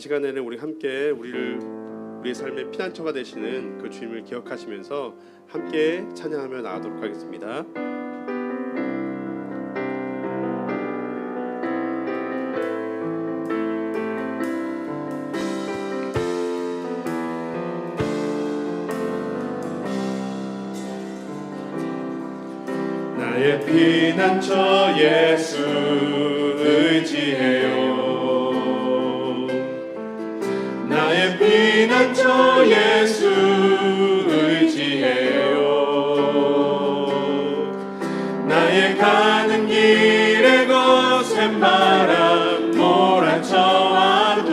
시간에는 우리 함께 우리의 삶의 피난처가 되시는 그 주님을 기억하시면서 함께 찬양하며 나아가도록 하겠습니다. 나의 피난처 예수 의지해요. 나의 피난처 예수 의지해요. 나의 가는 길에 거센 바람 몰아쳐와도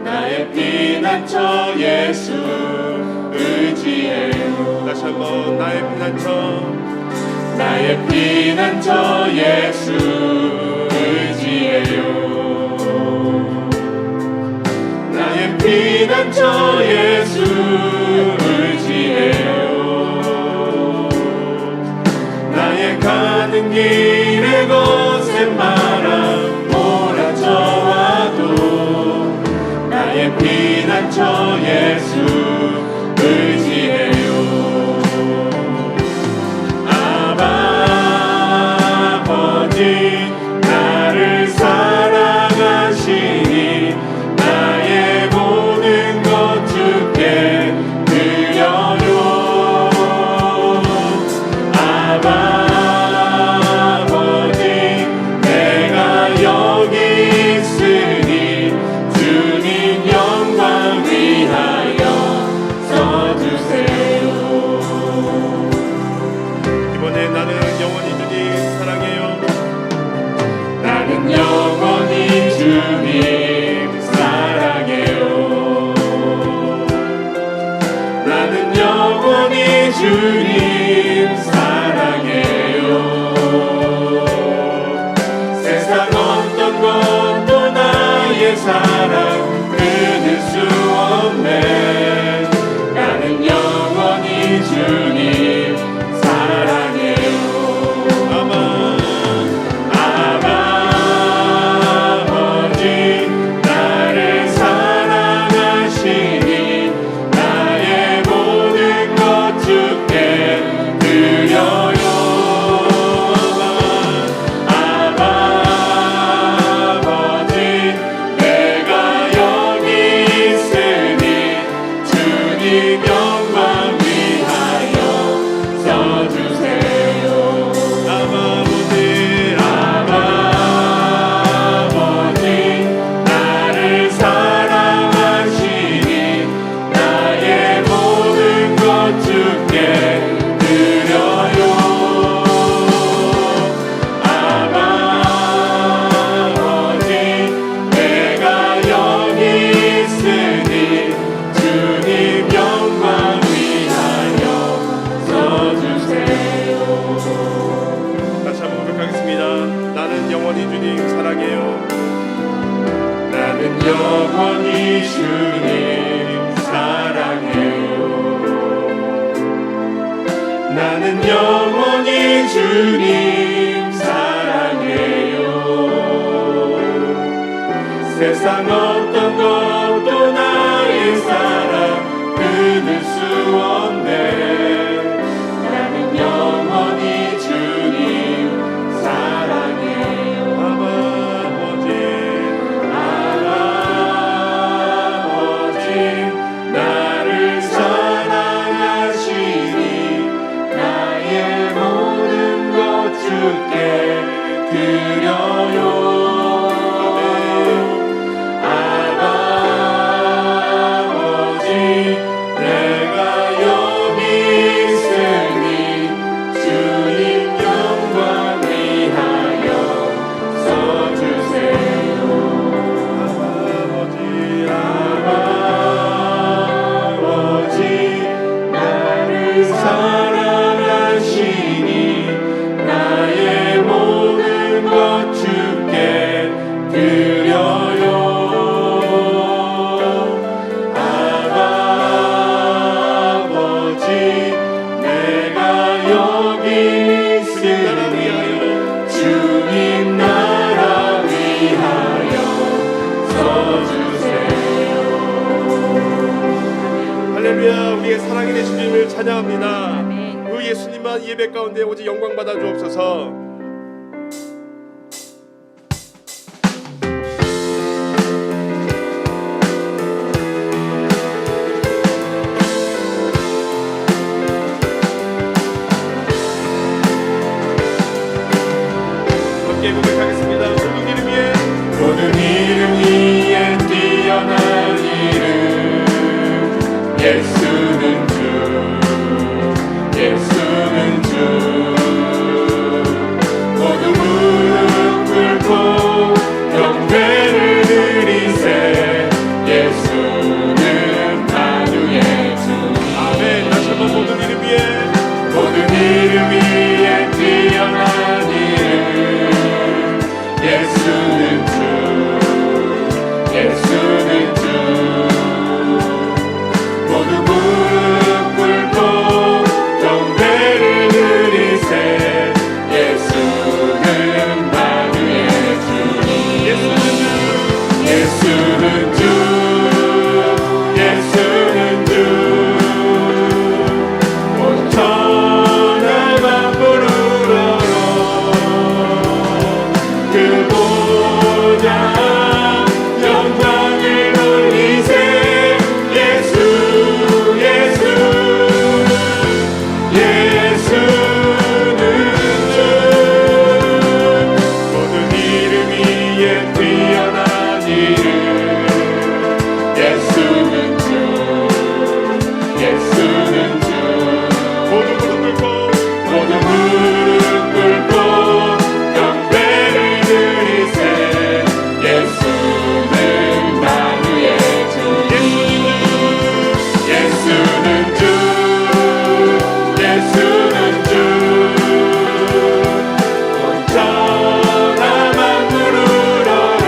나의 피난처 예수 의지해요. 다시 한번 나의 피난처 예수 의지해요. 나의 피난처 예수 의지해요. 나의 가는 길에 거센 바람 몰아쳐와도 나의 피난처 예수 의지해요. 나를 사랑하시니 나의 모든 것 주께 드려요. 아버지 내가 여기 있으니 주님 영광 위하여 써주세요. 이번에 나는 영원히 주님 사랑해요. 나는 영원히 주님 사랑해요. 나는 영원히 주님 사랑해요. 세상 어떤 것도 나의 사랑 끊을 수 없네. 나는 영원히 주님 사랑해요. 나를 사랑하시니 나의 모든 것 주께 드려요. 아버지 내가 여기 있으니 주님 영광 위하여 써주세요. 영원히 주님 사랑해요. 나는 영원히 주님 사랑해요. 세상 어떤 것도 나의 사랑 끊을 수 없네. 나는 영원히 주님 사랑해요. 나를 사랑하시니 나의 모든 것 주께 드려요. 아버지 내가 여기 있으니 주님 영광 위하여 써주세요. 나를 사랑하시니 나의 모든 것 주께 드려요. 아버지 내가 여기 있으니 주님 나라 위하여 써주세요. 할렐루야. 우리의 사랑이 되신 주님을 찬양합니다. 아멘. 그 예수님만 예배 가운데 오직 영광 받아 주옵소서. 함께 고백하겠습니다. 모든 이름 위에, 모든 이름 위에 뛰어난 이름 예수는 주, 예수는 주. 모두 무릎 꿇고 경배를 드리세. 예수는 만유의 주. 아멘. 다시 한번 모든 이름 위에, 모든 이름 위에 뛰어난 이름 예수는 주, 예수는 주. 모두 무릎 꿇고 경배를 드리세. 예수는 만유의 주님. 예수는 주, 예수는 주. 온 천하만 부르러러 그 보좌 영광을 돌리세. 예수, 예수, 예수는 주. 모든 이름 위에 뛰어난 이름 예수는 주, 예수는 주. 모두 무릎 꿇고, 모두 무릎 꿇고 경배를 드리세. 예수는 만유의 주. 예수는 주, 예수는 주. 온 천하만 부르러러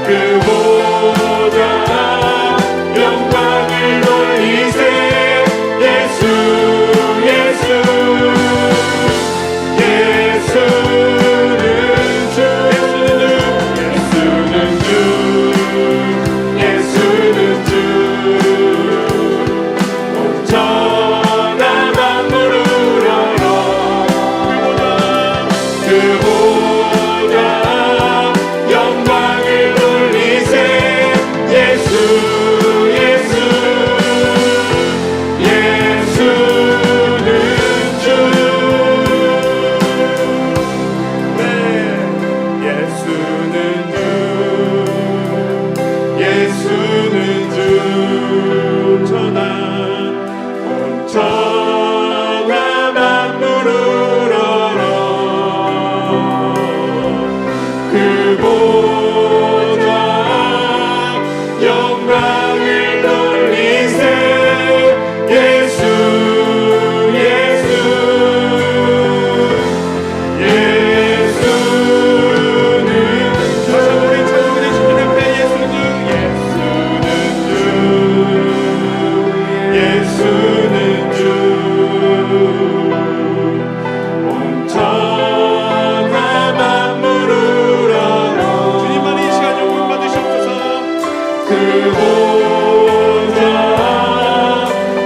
그 보좌 영광을 돌리세. 예수, 예수, 예수는 주, 예수는 주, 예수는 주. 온 천하만 부르러러 그 보좌 영광을 돌리세. 예수, 예수, 예수는 주. 네, 예수는 주, 예수는 주. 온 천하만 부르러러 그 보좌 영광을 돌리세. 예수, 예수, 예수는 주. 다시 한번 우리 찬양을 해주시는 앞에 예수는 예수는 주, 예수는 주. 온 천하만 부르러러 주님만 이 시간 영광 받으시옵소서. 그 보좌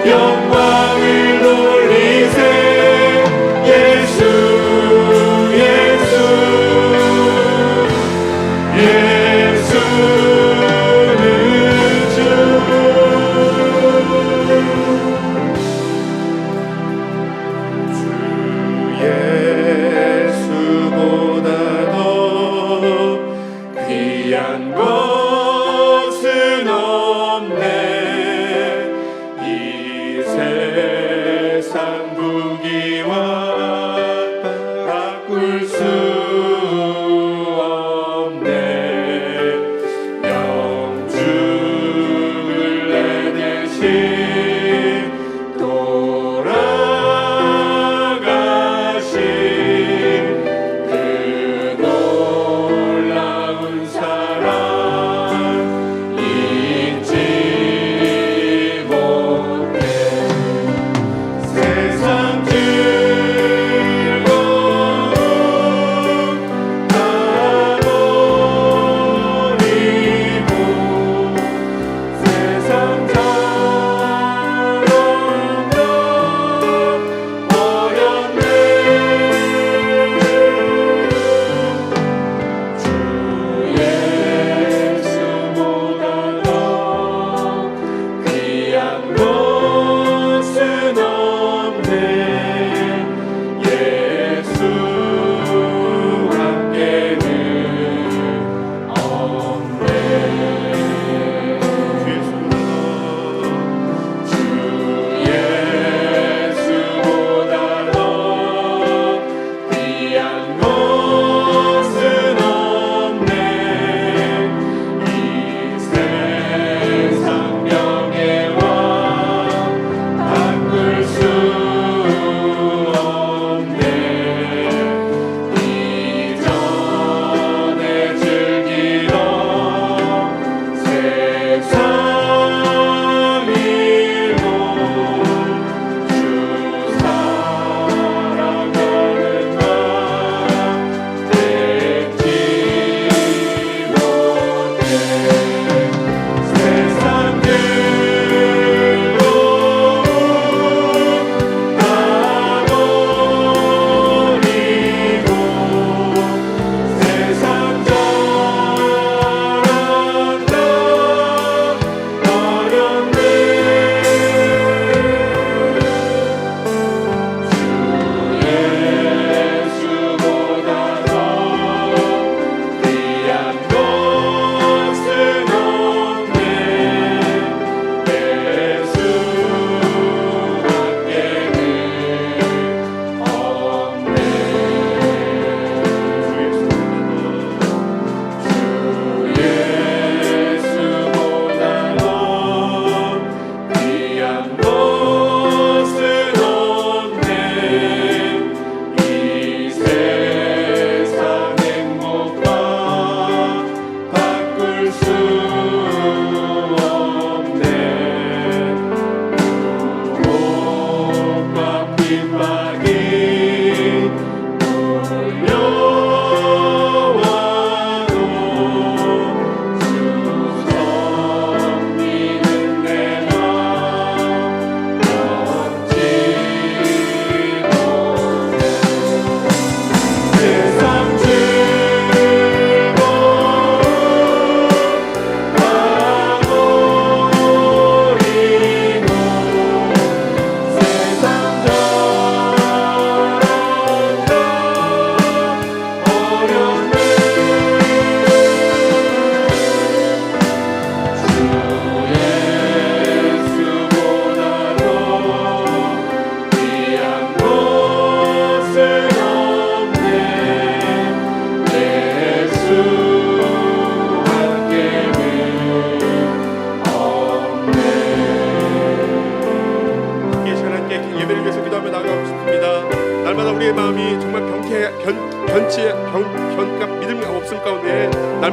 영광을 돌리세. 예수, 예수, 예수는 주. 예수보다 더 귀한 것은 없네. 이 세상 부귀와 바꿀 수 없네. 영주를 내 대신 돌아가신 그 놀라운 사랑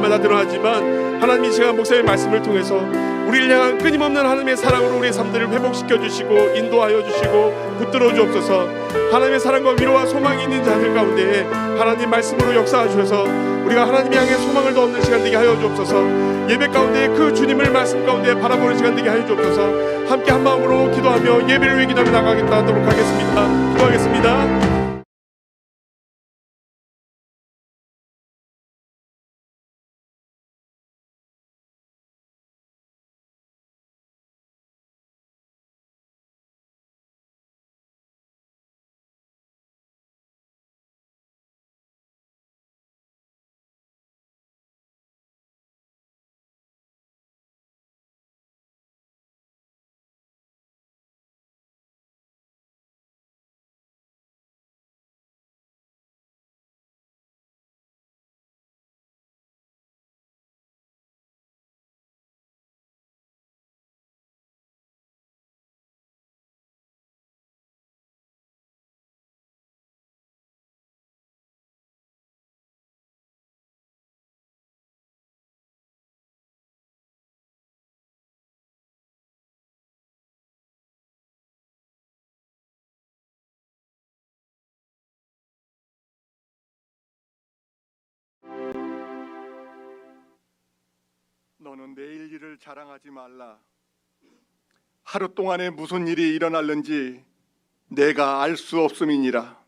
날마다 드러나지만 하나님 이 시간 목사의 말씀을 통해서 우리를 향한 끊임없는 하나님의 사랑으로 우리의 삶들을 회복시켜 주시고 인도하여 주시고 붙들어 주옵소서. 하나님의 사랑과 위로와 소망이 있는 자들 가운데 하나님 말씀으로 역사하셔서 우리가 하나님 향해 소망을 더 얻는 시간 되게 하여 주옵소서. 예배 가운데 그 주님을 말씀 가운데 바라보는 시간 되게 하여 주옵소서. 함께 한 마음으로 기도하며 예배를 위해 기도하며 나가겠다 하도록 하겠습니다. 기도하겠습니다. 너는 내일 일을 자랑하지 말라. 하루 동안에 무슨 일이 일어날는지 내가 알 수 없음이니라.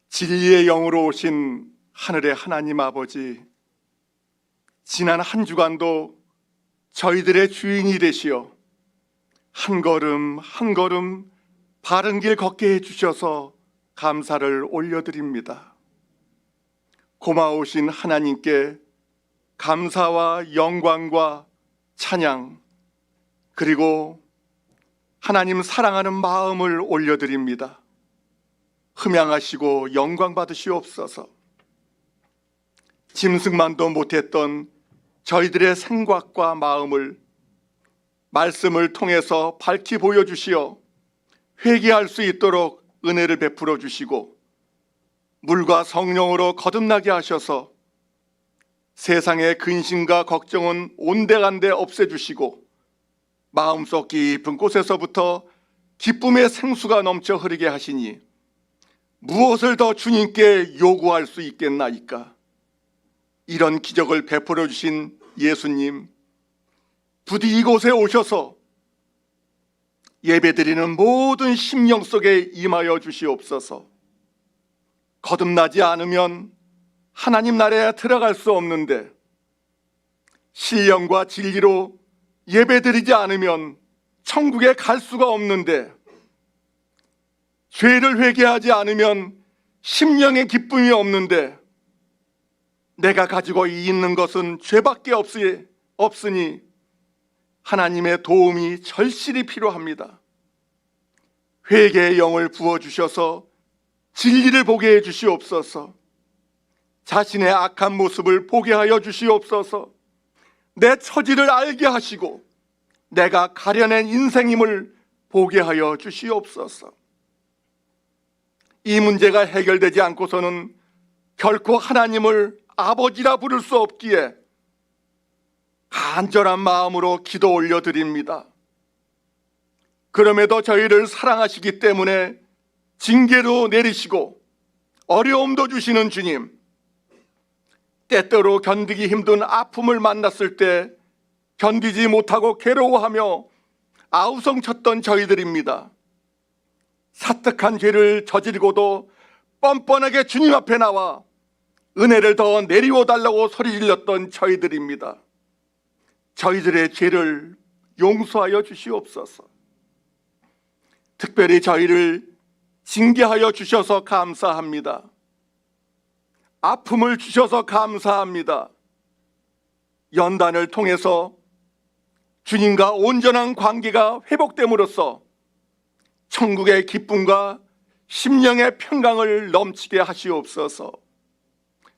진리의 영으로 오신 하늘의 하나님 아버지, 지난 한 주간도 저희들의 주인이 되시어 한 걸음 한 걸음 바른 길 걷게 해주셔서 감사를 올려드립니다. 고마우신 하나님께 감사와 영광과 찬양, 그리고 하나님 사랑하는 마음을 올려드립니다. 흠양하시고 영광 받으시옵소서. 짐승만도 못했던 저희들의 생각과 마음을 말씀을 통해서 밝히 보여주시어 회개할 수 있도록 은혜를 베풀어 주시고 물과 성령으로 거듭나게 하셔서 세상의 근심과 걱정은 온데간데 없애주시고 마음속 깊은 곳에서부터 기쁨의 생수가 넘쳐 흐르게 하시니 무엇을 더 주님께 요구할 수 있겠나이까. 이런 기적을 베풀어 주신 예수님, 부디 이곳에 오셔서 예배드리는 모든 심령 속에 임하여 주시옵소서. 거듭나지 않으면 하나님 나라에 들어갈 수 없는데, 신령과 진리로 예배드리지 않으면 천국에 갈 수가 없는데, 죄를 회개하지 않으면 심령의 기쁨이 없는데, 내가 가지고 있는 것은 죄밖에 없으니 하나님의 도움이 절실히 필요합니다. 회개의 영을 부어주셔서 진리를 보게 해주시옵소서. 자신의 악한 모습을 보게 하여 주시옵소서. 내 처지를 알게 하시고 내가 가려낸 인생임을 보게 하여 주시옵소서. 이 문제가 해결되지 않고서는 결코 하나님을 아버지라 부를 수 없기에 간절한 마음으로 기도 올려드립니다. 그럼에도 저희를 사랑하시기 때문에 징계로 내리시고 어려움도 주시는 주님, 때때로 견디기 힘든 아픔을 만났을 때 견디지 못하고 괴로워하며 아우성쳤던 저희들입니다. 사특한 죄를 저지르고도 뻔뻔하게 주님 앞에 나와 은혜를 더 내리워 달라고 소리질렀던 저희들입니다. 저희들의 죄를 용서하여 주시옵소서. 특별히 저희를 징계하여 주셔서 감사합니다. 아픔을 주셔서 감사합니다. 연단을 통해서 주님과 온전한 관계가 회복됨으로써 천국의 기쁨과 심령의 평강을 넘치게 하시옵소서.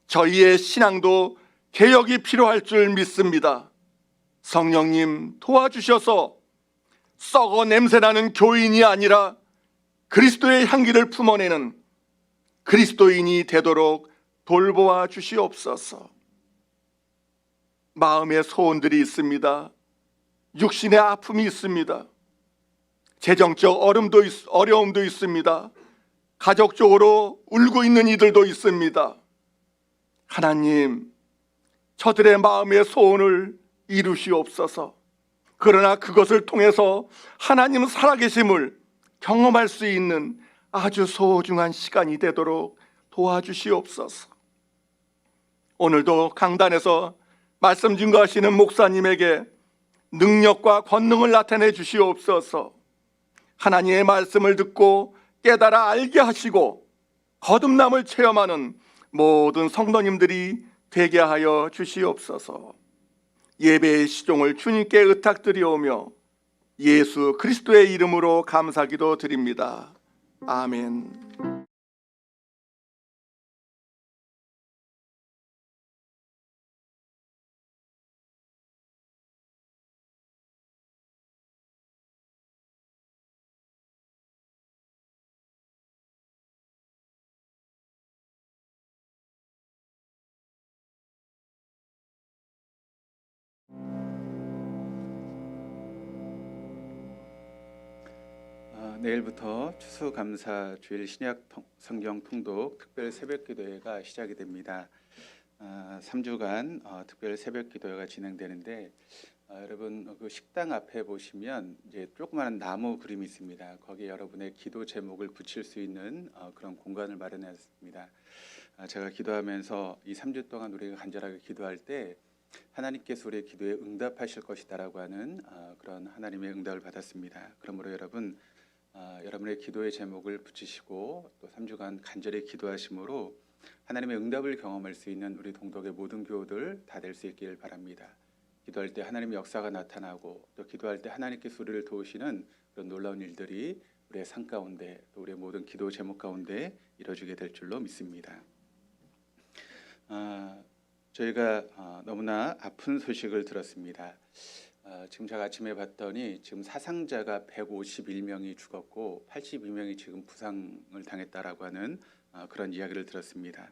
저희의 신앙도 개혁이 필요할 줄 믿습니다. 성령님 도와주셔서 썩어 냄새나는 교인이 아니라 그리스도의 향기를 품어내는 그리스도인이 되도록 돌보아 주시옵소서. 마음의 소원들이 있습니다. 육신의 아픔이 있습니다. 재정적 어려움도 있습니다. 가족적으로 울고 있는 이들도 있습니다. 하나님, 저들의 마음의 소원을 이루시옵소서. 그러나 그것을 통해서 하나님 살아계심을 경험할 수 있는 아주 소중한 시간이 되도록 도와주시옵소서. 오늘도 강단에서 말씀 증거하시는 목사님에게 능력과 권능을 나타내 주시옵소서. 하나님의 말씀을 듣고 깨달아 알게 하시고 거듭남을 체험하는 모든 성도님들이 되게 하여 주시옵소서. 예배의 시종을 주님께 의탁드리오며 예수 그리스도의 이름으로 감사기도 드립니다. 아멘. 내일부터 추수감사 주일 신약 성경 통독 특별 새벽기도회가 시작이 됩니다. 3주간 특별 새벽기도회가 진행되는데 여러분 그 식당 앞에 보시면 이제 조그마한 나무 그림이 있습니다. 거기에 여러분의 기도 제목을 붙일 수 있는 그런 공간을 마련했습니다. 제가 기도하면서 이 3주 동안 우리가 간절하게 기도할 때 하나님께서 우리의 기도에 응답하실 것이다라고 하는 그런 하나님의 응답을 받았습니다. 그러므로 여러분 여러분의 기도의 제목을 붙이시고 또 3주간 간절히 기도하심으로 하나님의 응답을 경험할 수 있는 우리 동덕의 모든 교우들 다 될 수 있기를 바랍니다. 기도할 때 하나님의 역사가 나타나고 또 기도할 때 하나님께서 우리를 도우시는 그런 놀라운 일들이 우리의 삶 가운데 또 우리의 모든 기도 제목 가운데 이루어지게 될 줄로 믿습니다. 저희가 너무나 아픈 소식을 들었습니다. 지금 제가 아침에 봤더니 지금 사상자가 151명이 죽었고 82명이 지금 부상을 당했다라고 하는 그런 이야기를 들었습니다.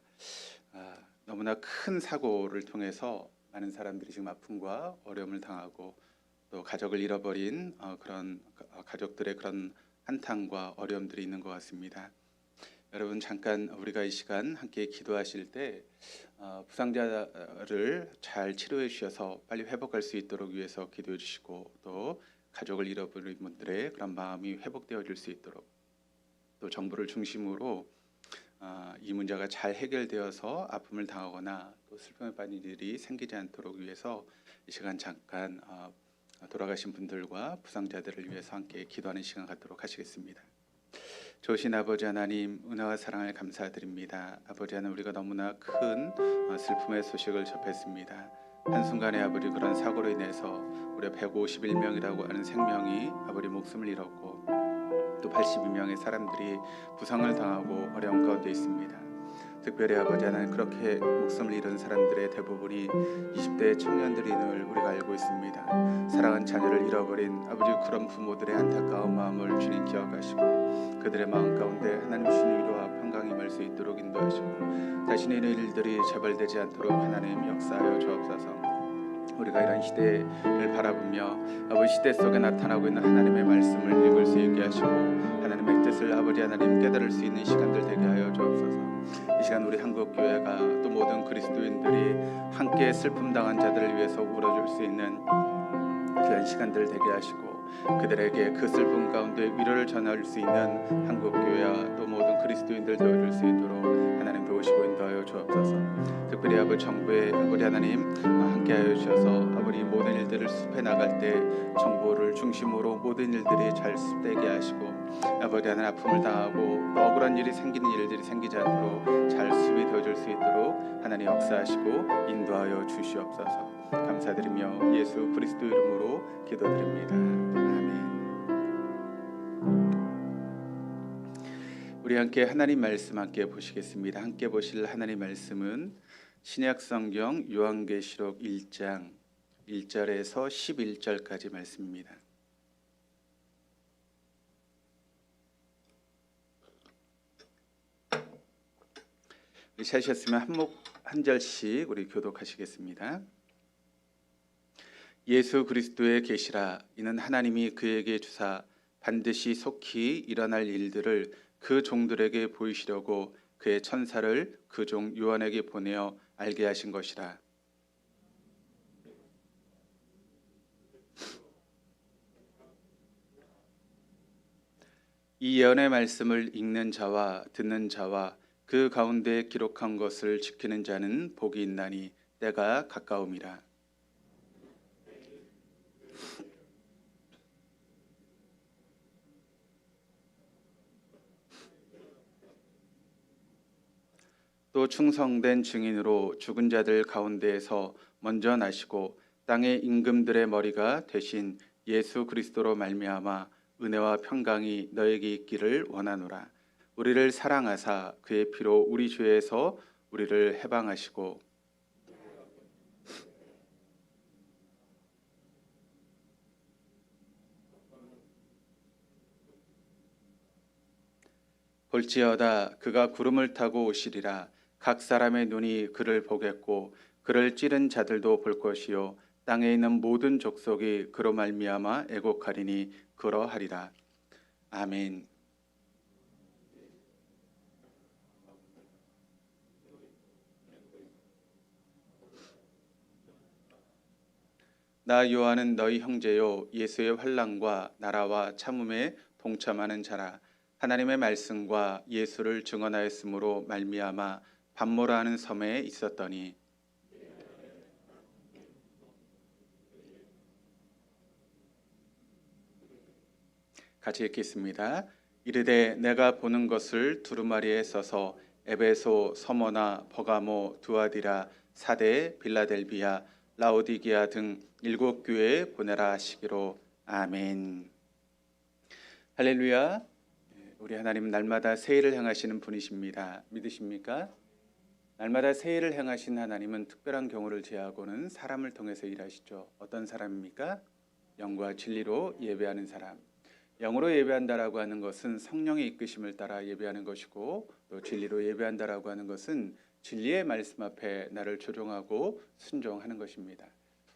너무나 큰 사고를 통해서 많은 사람들이 지금 아픔과 어려움을 당하고 또 가족을 잃어버린 그런 가족들의 그런 한탄과 어려움들이 있는 것 같습니다. 여러분 잠깐 우리가 이 시간 함께 기도하실 때 부상자를 잘 치료해 주셔서 빨리 회복할 수 있도록 위해서 기도해 주시고 또 가족을 잃어버린 분들의 그런 마음이 회복되어질 수 있도록 또 정부를 중심으로 이 문제가 잘 해결되어서 아픔을 당하거나 또 슬픔에 빠진 일이 생기지 않도록 위해서 이 시간 잠깐 돌아가신 분들과 부상자들을 위해서 함께 기도하는 시간 갖도록 하시겠습니다. 좋으신 아버지 하나님, 은혜와 사랑을 감사드립니다. 아버지 하나님, 우리가 너무나 큰 슬픔의 소식을 접했습니다. 한순간에 아버지 그런 사고로 인해서 우리 151명이라고 하는 생명이 아버지 목숨을 잃었고 또 82명의 사람들이 부상을 당하고 어려움 가운데 있습니다. 특별히 아버지 하나님, 그렇게 목숨을 잃은 사람들의 대부분이 20대 청년들임을 우리가 알고 있습니다. 사랑하는 자녀를 잃어버린 아버지 그런 부모들의 안타까운 마음을 주님 기억하시고 그들의 마음 가운데 하나님 주님 위로와 평강이 임할 수 있도록 인도하시고 자신의 일들이 재발되지 않도록 하나님 역사하여 주옵소서. 우리가 이런 시대를 바라보며 아버지 시대 속에 나타나고 있는 하나님의 말씀을 읽을 수 있게 하시고 하나님의 뜻을 아버지 하나님 깨달을 수 있는 시간들 되게 하여 주옵소서. 이 시간 우리 한국교회가 또 모든 그리스도인들이 함께 슬픔 당한 자들을 위해서 울어줄 수 있는 귀한 시간들 되게 하시고 그들에게 그 슬픔 가운데 위로를 전할 수 있는 한국교회와 또 모든 그리스도인들 되어줄 수 있도록 하나님 도우시고 인도하여 주옵소서. 특별히 아버지 정부의 아버지 하나님 함께하여 주셔서 아버지 모든 일들을 숲에 나갈 때 정부를 중심으로 모든 일들이 잘 숲되게 하시고 아버지 하나님 아픔을 당하고 또 억울한 일이 생기는 일들이 생기지 않도록 잘 숲이 되어줄 수 있도록 하나님 역사하시고 인도하여 주시옵소서. 감사드리며 예수 그리스도 이름으로 기도드립니다. 아멘. 우리 함께 하나님 말씀 함께 보시겠습니다. 함께 보실 하나님 말씀은 신약 성경 요한계시록 1장 1절에서 11절까지 말씀입니다. 찾으셨으면 한 절씩 우리 교독하시겠습니다. 예수 그리스도의 계시라. 이는 하나님이 그에게 주사 반드시 속히 일어날 일들을 그 종들에게 보이시려고 그의 천사를 그 종 요한에게 보내어 알게 하신 것이라. 이 예언의 말씀을 읽는 자와 듣는 자와 그 가운데 기록한 것을 지키는 자는 복이 있나니 때가 가까움이라. 또 충성된 증인으로 죽은 자들 가운데에서 먼저 나시고 땅의 임금들의 머리가 되신 예수 그리스도로 말미암아 은혜와 평강이 너에게 있기를 원하노라. 우리를 사랑하사 그의 피로 우리 죄에서 우리를 해방하시고 볼지어다 그가 구름을 타고 오시리라. 각 사람의 눈이 그를 보겠고 그를 찌른 자들도 볼 것이요 땅에 있는 모든 족속이 그로 말미암아 애곡하리니 그러하리라. 아멘. 나 요한은 너희 형제요 예수의 환난과 나라와 참음에 동참하는 자라. 하나님의 말씀과 예수를 증언하였으므로 말미암아 밤모라는 섬에 있었더니 같이 읽겠습니다. 이르되 내가 보는 것을 두루마리에 써서 에베소, 서머나, 버가모, 두아디라, 사대, 빌라델비아, 라오디게아 등 7교회에 보내라 하시기로. 아멘. 할렐루야. 우리 하나님은 날마다 새 일을 행하시는 분이십니다. 믿으십니까? 날마다 새 일을 행하신 하나님은 특별한 경우를 제하고는 사람을 통해서 일하시죠. 어떤 사람입니까? 영과 진리로 예배하는 사람. 영으로 예배한다라고 하는 것은 성령의 이끄심을 따라 예배하는 것이고, 또 진리로 예배한다라고 하는 것은 진리의 말씀 앞에 나를 조종하고 순종하는 것입니다.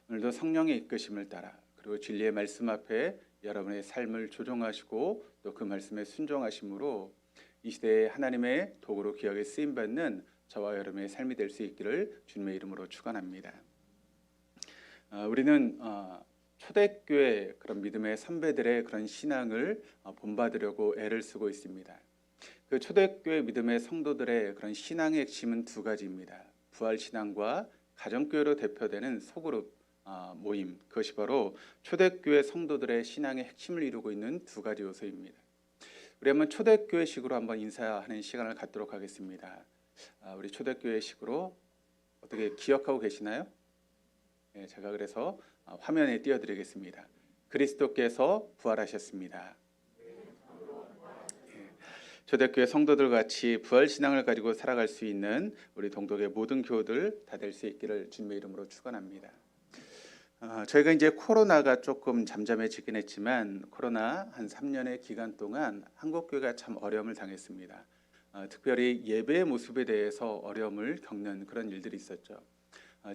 오늘도 성령의 이끄심을 따라 그리고 진리의 말씀 앞에 여러분의 삶을 조종하시고 또 그 말씀에 순종하심으로 이 시대에 하나님의 도구로 귀하게 쓰임받는 저와 여러분의 삶이 될 수 있기를 주님의 이름으로 축원합니다. 우리는 초대교회 그런 믿음의 선배들의 그런 신앙을 본받으려고 애를 쓰고 있습니다. 그 초대교회 믿음의 성도들의 그런 신앙의 핵심은 두 가지입니다. 부활신앙과 가정교회로 대표되는 소그룹 모임, 그것이 바로 초대교회 성도들의 신앙의 핵심을 이루고 있는 두 가지 요소입니다. 우리 한번 초대교회식으로 한번 인사하는 시간을 갖도록 하겠습니다. 우리 초대교회식으로 어떻게 기억하고 계시나요? 네, 제가 그래서 화면에 띄워드리겠습니다. 그리스도께서 부활하셨습니다. 초대교회 성도들 같이 부활신앙을 가지고 살아갈 수 있는 우리 동독의 모든 교우들 다 될 수 있기를 주님의 이름으로 축원합니다. 저희가 이제 코로나가 조금 잠잠해지긴 했지만 코로나 한 3년의 기간 동안 한국교회가 참 어려움을 당했습니다. 특별히 예배의 모습에 대해서 어려움을 겪는 그런 일들이 있었죠.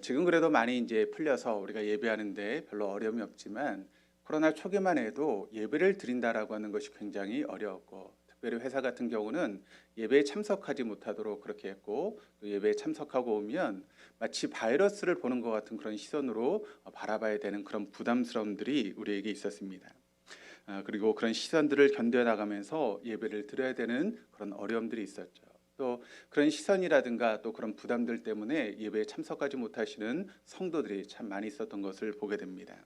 지금 그래도 많이 이제 풀려서 우리가 예배하는데 별로 어려움이 없지만 코로나 초기만 해도 예배를 드린다라고 하는 것이 굉장히 어려웠고, 특별히 회사 같은 경우는 예배에 참석하지 못하도록 그렇게 했고, 또 예배에 참석하고 오면 마치 바이러스를 보는 것 같은 그런 시선으로 바라봐야 되는 그런 부담스러움들이 우리에게 있었습니다. 그리고 그런 시선들을 견뎌나가면서 예배를 드려야 되는 그런 어려움들이 있었죠. 또 그런 시선이라든가 또 그런 부담들 때문에 예배에 참석하지 못하시는 성도들이 참 많이 있었던 것을 보게 됩니다.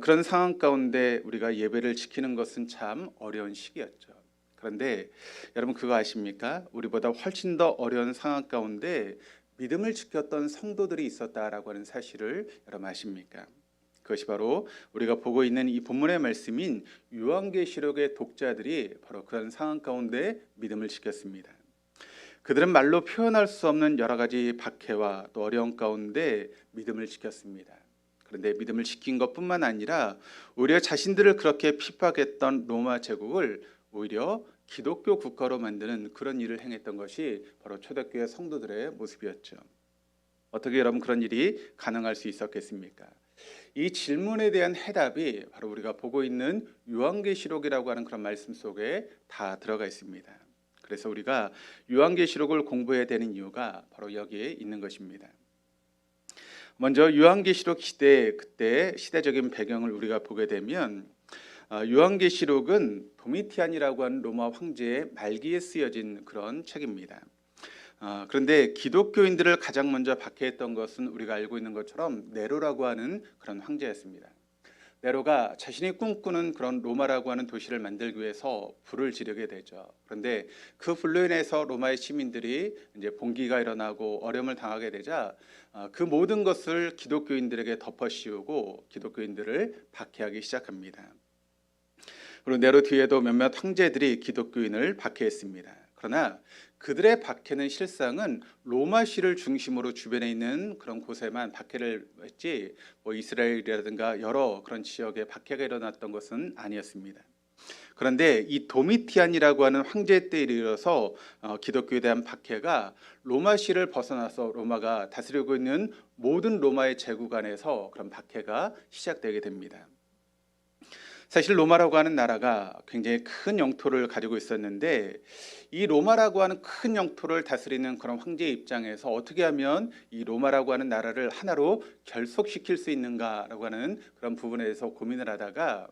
그런 상황 가운데 우리가 예배를 지키는 것은 참 어려운 시기였죠. 그런데 여러분 그거 아십니까? 우리보다 훨씬 더 어려운 상황 가운데 믿음을 지켰던 성도들이 있었다라고 하는 사실을 여러분 아십니까? 그것이 바로 우리가 보고 있는 이 본문의 말씀인 요한계시록의 독자들이 바로 그런 상황 가운데 믿음을 지켰습니다. 그들은 말로 표현할 수 없는 여러 가지 박해와 또 어려움 가운데 믿음을 지켰습니다. 그런데 믿음을 지킨 것뿐만 아니라 오히려 자신들을 그렇게 핍박했던 로마 제국을 오히려 기독교 국가로 만드는 그런 일을 행했던 것이 바로 초대교회 성도들의 모습이었죠. 어떻게 여러분 그런 일이 가능할 수 있었겠습니까? 이 질문에 대한 해답이 바로 우리가 보고 있는 요한계시록이라고 하는 그런 말씀 속에 다 들어가 있습니다. 그래서 우리가 요한계시록을 공부해야 되는 이유가 바로 여기에 있는 것입니다. 먼저 요한계시록 시대, 그때 시대적인 배경을 우리가 보게 되면 요한계시록은 도미티안이라고 하는 로마 황제의 말기에 쓰여진 그런 책입니다. 그런데 기독교인들을 가장 먼저 박해했던 것은 우리가 알고 있는 것처럼 네로라고 하는 그런 황제였습니다. 네로가 자신이 꿈꾸는 그런 로마라고 하는 도시를 만들기 위해서 불을 지르게 되죠. 그런데 그 불로 인해서 로마의 시민들이 이제 봉기가 일어나고 어려움을 당하게 되자 그 모든 것을 기독교인들에게 덮어씌우고 기독교인들을 박해하기 시작합니다. 그리고 네로 뒤에도 몇몇 황제들이 기독교인을 박해했습니다. 그러나 그들의 박해는 실상은 로마시를 중심으로 주변에 있는 그런 곳에만 박해를 했지 이스라엘이라든가 여러 그런 지역에 박해가 일어났던 것은 아니었습니다. 그런데 이 도미티안이라고 하는 황제 때에 이르러서 기독교에 대한 박해가 로마시를 벗어나서 로마가 다스리고 있는 모든 로마의 제국 안에서 그런 박해가 시작되게 됩니다. 사실 로마라고 하는 나라가 굉장히 큰 영토를 가지고 있었는데 이 로마라고 하는 큰 영토를 다스리는 그런 황제의 입장에서 어떻게 하면 이 로마라고 하는 나라를 하나로 결속시킬 수 있는가라고 하는 그런 부분에 대해서 고민을 하다가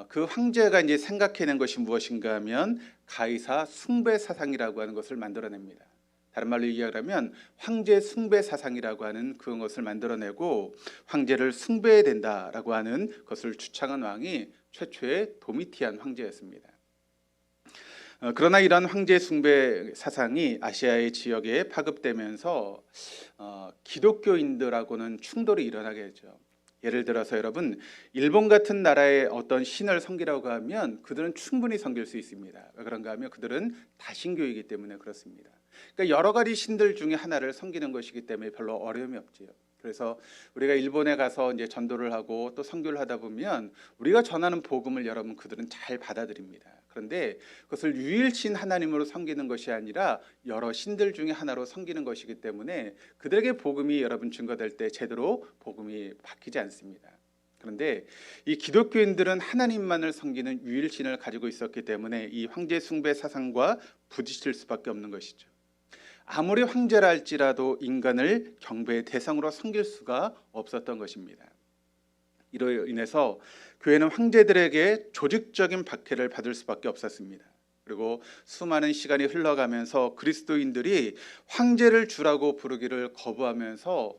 그 황제가 이제 생각해낸 것이 무엇인가 하면 가이사 숭배 사상이라고 하는 것을 만들어냅니다. 다른 말로 얘기하면 황제 숭배 사상이라고 하는 그것을 만들어내고 황제를 숭배해야 된다라고 하는 것을 주창한 왕이 최초의 도미티안 황제였습니다. 그러나 이러한 황제 숭배 사상이 아시아의 지역에 파급되면서 기독교인들하고는 충돌이 일어나게 되죠. 예를 들어서 여러분, 일본 같은 나라의 어떤 신을 섬기라고 하면 그들은 충분히 섬길 수 있습니다. 왜 그런가 하면 그들은 다신교이기 때문에 그렇습니다. 그러니까 여러 가지 신들 중에 하나를 섬기는 것이기 때문에 별로 어려움이 없지요. 그래서 우리가 일본에 가서 이제 전도를 하고 또 선교를 하다 보면 우리가 전하는 복음을 여러분 그들은 잘 받아들입니다. 그런데 그것을 유일신 하나님으로 섬기는 것이 아니라 여러 신들 중에 하나로 섬기는 것이기 때문에 그들에게 복음이 여러분 증거될 때 제대로 복음이 바뀌지 않습니다. 그런데 이 기독교인들은 하나님만을 섬기는 유일신을 가지고 있었기 때문에 이 황제 숭배 사상과 부딪힐 수밖에 없는 것이죠. 아무리 황제라 할지라도 인간을 경배의 대상으로 섬길 수가 없었던 것입니다. 이로 인해서 교회는 황제들에게 조직적인 박해를 받을 수밖에 없었습니다. 그리고 수많은 시간이 흘러가면서 그리스도인들이 황제를 주라고 부르기를 거부하면서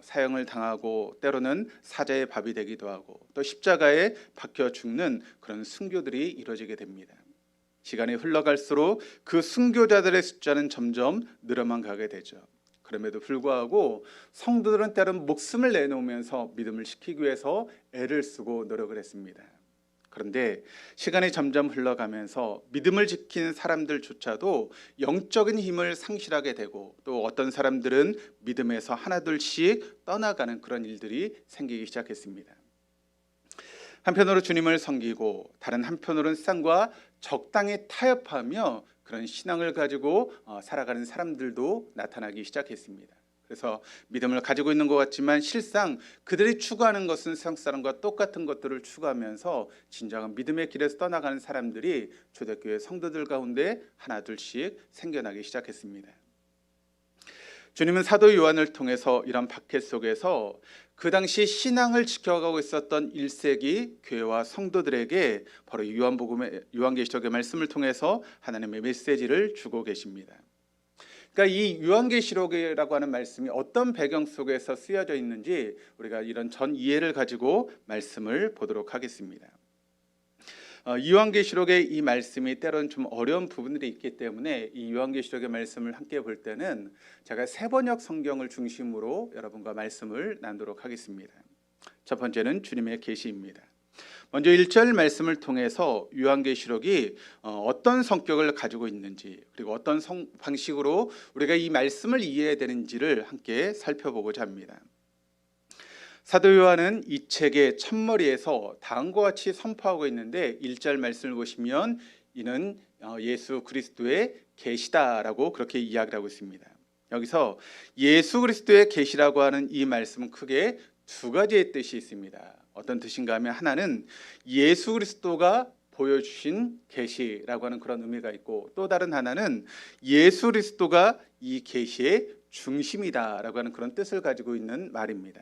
사형을 당하고 때로는 사자의 밥이 되기도 하고 또 십자가에 박혀 죽는 그런 순교들이 이루어지게 됩니다. 시간이 흘러갈수록 그 순교자들의 숫자는 점점 늘어만 가게 되죠. 그럼에도 불구하고 성도들은 때로는 목숨을 내놓으면서 믿음을 지키기 위해서 애를 쓰고 노력을 했습니다. 그런데 시간이 점점 흘러가면서 믿음을 지키는 사람들조차도 영적인 힘을 상실하게 되고 또 어떤 사람들은 믿음에서 하나둘씩 떠나가는 그런 일들이 생기기 시작했습니다. 한편으로 주님을 섬기고 다른 한편으로는 세상과 적당히 타협하며 그런 신앙을 가지고 살아가는 사람들도 나타나기 시작했습니다. 그래서 믿음을 가지고 있는 것 같지만 실상 그들이 추구하는 것은 세상 사람과 똑같은 것들을 추구하면서 진정한 믿음의 길에서 떠나가는 사람들이 초대교회 성도들 가운데 하나둘씩 생겨나기 시작했습니다. 주님은 사도 요한을 통해서 이런 박해 속에서 그 당시 신앙을 지켜가고 있었던 1세기 교회와 성도들에게 바로 요한계시록의 말씀을 통해서 하나님의 메시지를 주고 계십니다. 그러니까 이 요한계시록이라고 하는 말씀이 어떤 배경 속에서 쓰여져 있는지 우리가 이런 전 이해를 가지고 말씀을 보도록 하겠습니다. 요한계시록의 이 말씀이 때로는 좀 어려운 부분들이 있기 때문에 이 요한계시록의 말씀을 함께 볼 때는 제가 세번역 성경을 중심으로 여러분과 말씀을 나누도록 하겠습니다. 첫 번째는 주님의 계시입니다. 먼저 1절 말씀을 통해서 요한계시록이 어떤 성격을 가지고 있는지 그리고 어떤 방식으로 우리가 이 말씀을 이해해야 되는지를 함께 살펴보고자 합니다. 사도 요한은 이 책의 첫머리에서 다음과 같이 선포하고 있는데 1절 말씀을 보시면 이는 예수 그리스도의 계시다라고 그렇게 이야기를 하고 있습니다. 여기서 예수 그리스도의 계시라고 하는 이 말씀은 크게 두 가지의 뜻이 있습니다. 어떤 뜻인가 하면 하나는 예수 그리스도가 보여주신 계시라고 하는 그런 의미가 있고, 또 다른 하나는 예수 그리스도가 이 계시의 중심이다라고 하는 그런 뜻을 가지고 있는 말입니다.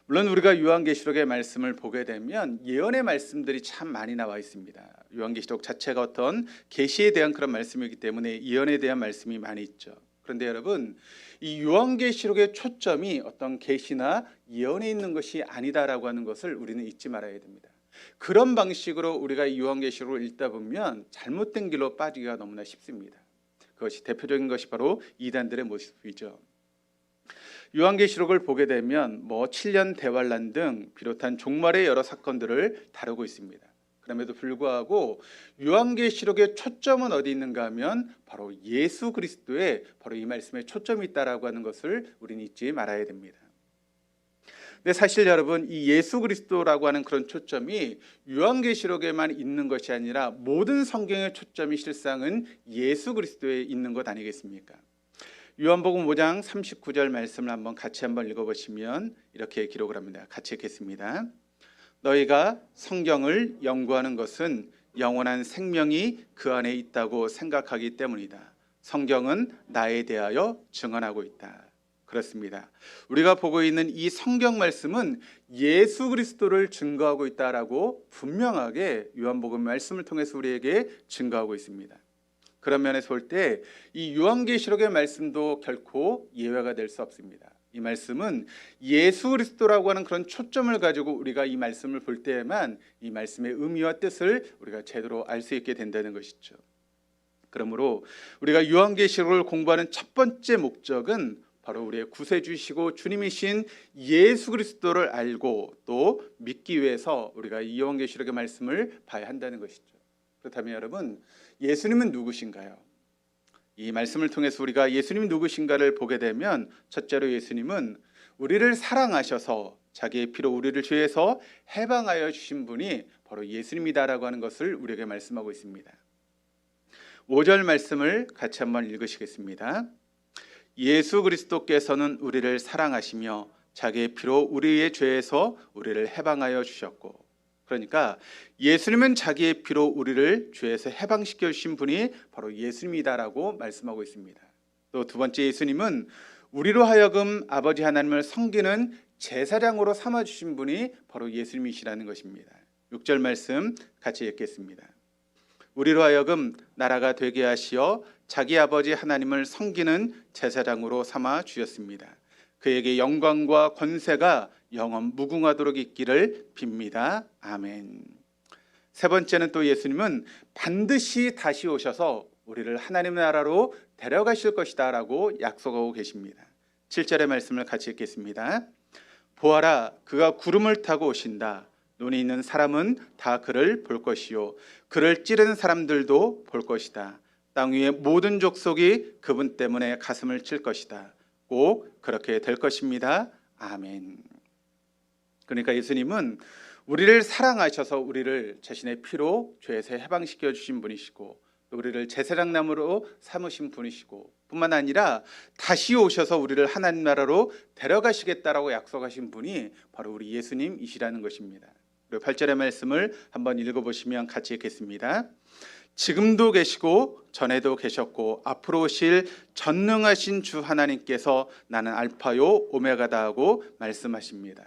물론 우리가 요한계시록의 말씀을 보게 되면 예언의 말씀들이 참 많이 나와 있습니다. 요한계시록 자체가 어떤 계시에 대한 그런 말씀이기 때문에 예언에 대한 말씀이 많이 있죠. 그런데 여러분, 이 요한계시록의 초점이 어떤 계시나 예언에 있는 것이 아니다라고 하는 것을 우리는 잊지 말아야 됩니다. 그런 방식으로 우리가 이 요한계시록을 읽다 보면 잘못된 길로 빠지기가 너무나 쉽습니다. 그것이 대표적인 것이 바로 이단들의 모습이죠. 요한계시록을 보게 되면 7년 대환란 등 비롯한 종말의 여러 사건들을 다루고 있습니다. 그럼에도 불구하고 요한계시록의 초점은 어디 있는가 하면 바로 예수 그리스도에 바로 이 말씀에 초점이 있다라고 하는 것을 우리는 잊지 말아야 됩니다. 근데 사실 여러분, 이 예수 그리스도라고 하는 그런 초점이 요한계시록에만 있는 것이 아니라 모든 성경의 초점이 실상은 예수 그리스도에 있는 것 아니겠습니까? 요한복음 5장 39절 말씀을 같이 읽어보시면 이렇게 기록을 합니다. 같이 읽겠습니다. 너희가 성경을 연구하는 것은 영원한 생명이 그 안에 있다고 생각하기 때문이다. 성경은 나에 대하여 증언하고 있다. 그렇습니다. 우리가 보고 있는 이 성경 말씀은 예수 그리스도를 증거하고 있다라고 분명하게 요한복음 말씀을 통해서 우리에게 증거하고 있습니다. 그런 면에서 볼 때 이 요한계시록의 말씀도 결코 예외가 될 수 없습니다. 이 말씀은 예수 그리스도라고 하는 그런 초점을 가지고 우리가 이 말씀을 볼 때에만 이 말씀의 의미와 뜻을 우리가 제대로 알 수 있게 된다는 것이죠. 그러므로 우리가 요한계시록을 공부하는 첫 번째 목적은 바로 우리의 구세주시고 주님이신 예수 그리스도를 알고 또 믿기 위해서 우리가 이 요한계시록의 말씀을 봐야 한다는 것이죠. 그렇다면 여러분, 예수님은 누구신가요? 이 말씀을 통해서 우리가 예수님이 누구신가를 보게 되면 첫째로 예수님은 우리를 사랑하셔서 자기의 피로 우리를 죄에서 해방하여 주신 분이 바로 예수님이다라고 하는 것을 우리에게 말씀하고 있습니다. 5절 말씀을 같이 한번 읽으시겠습니다. 예수 그리스도께서는 우리를 사랑하시며 자기의 피로 우리의 죄에서 우리를 해방하여 주셨고, 그러니까 예수님은 자기의 피로 우리를 죄에서 해방시켜 주신 분이 바로 예수님이다라고 말씀하고 있습니다. 또 두 번째, 예수님은 우리로 하여금 아버지 하나님을 섬기는 제사장으로 삼아 주신 분이 바로 예수님이시라는 것입니다. 6절 말씀 같이 읽겠습니다. 우리로 하여금 나라가 되게 하시어 자기 아버지 하나님을 섬기는 제사장으로 삼아 주셨습니다. 그에게 영광과 권세가 영원 무궁하도록 있기를 빕니다. 아멘. 세 번째는 또 예수님은 반드시 다시 오셔서 우리를 하나님의 나라로 데려가실 것이다 라고 약속하고 계십니다. 7절의 말씀을 같이 읽겠습니다. 보아라, 그가 구름을 타고 오신다. 눈이 있는 사람은 다 그를 볼 것이요 그를 찌른 사람들도 볼 것이다. 땅 위의 모든 족속이 그분 때문에 가슴을 칠 것이다. 꼭 그렇게 될 것입니다. 아멘. 그러니까 예수님은 우리를 사랑하셔서 우리를 자신의 피로 죄에서 해방시켜 주신 분이시고, 또 우리를 제사장남으로 삼으신 분이시고, 뿐만 아니라 다시 오셔서 우리를 하나님 나라로 데려가시겠다라고 약속하신 분이 바로 우리 예수님이시라는 것입니다. 그리고 8절의 말씀을 한번 읽어보시면 같이 읽겠습니다. 지금도 계시고 전에도 계셨고 앞으로 오실 전능하신 주 하나님께서 나는 알파요 오메가다 하고 말씀하십니다.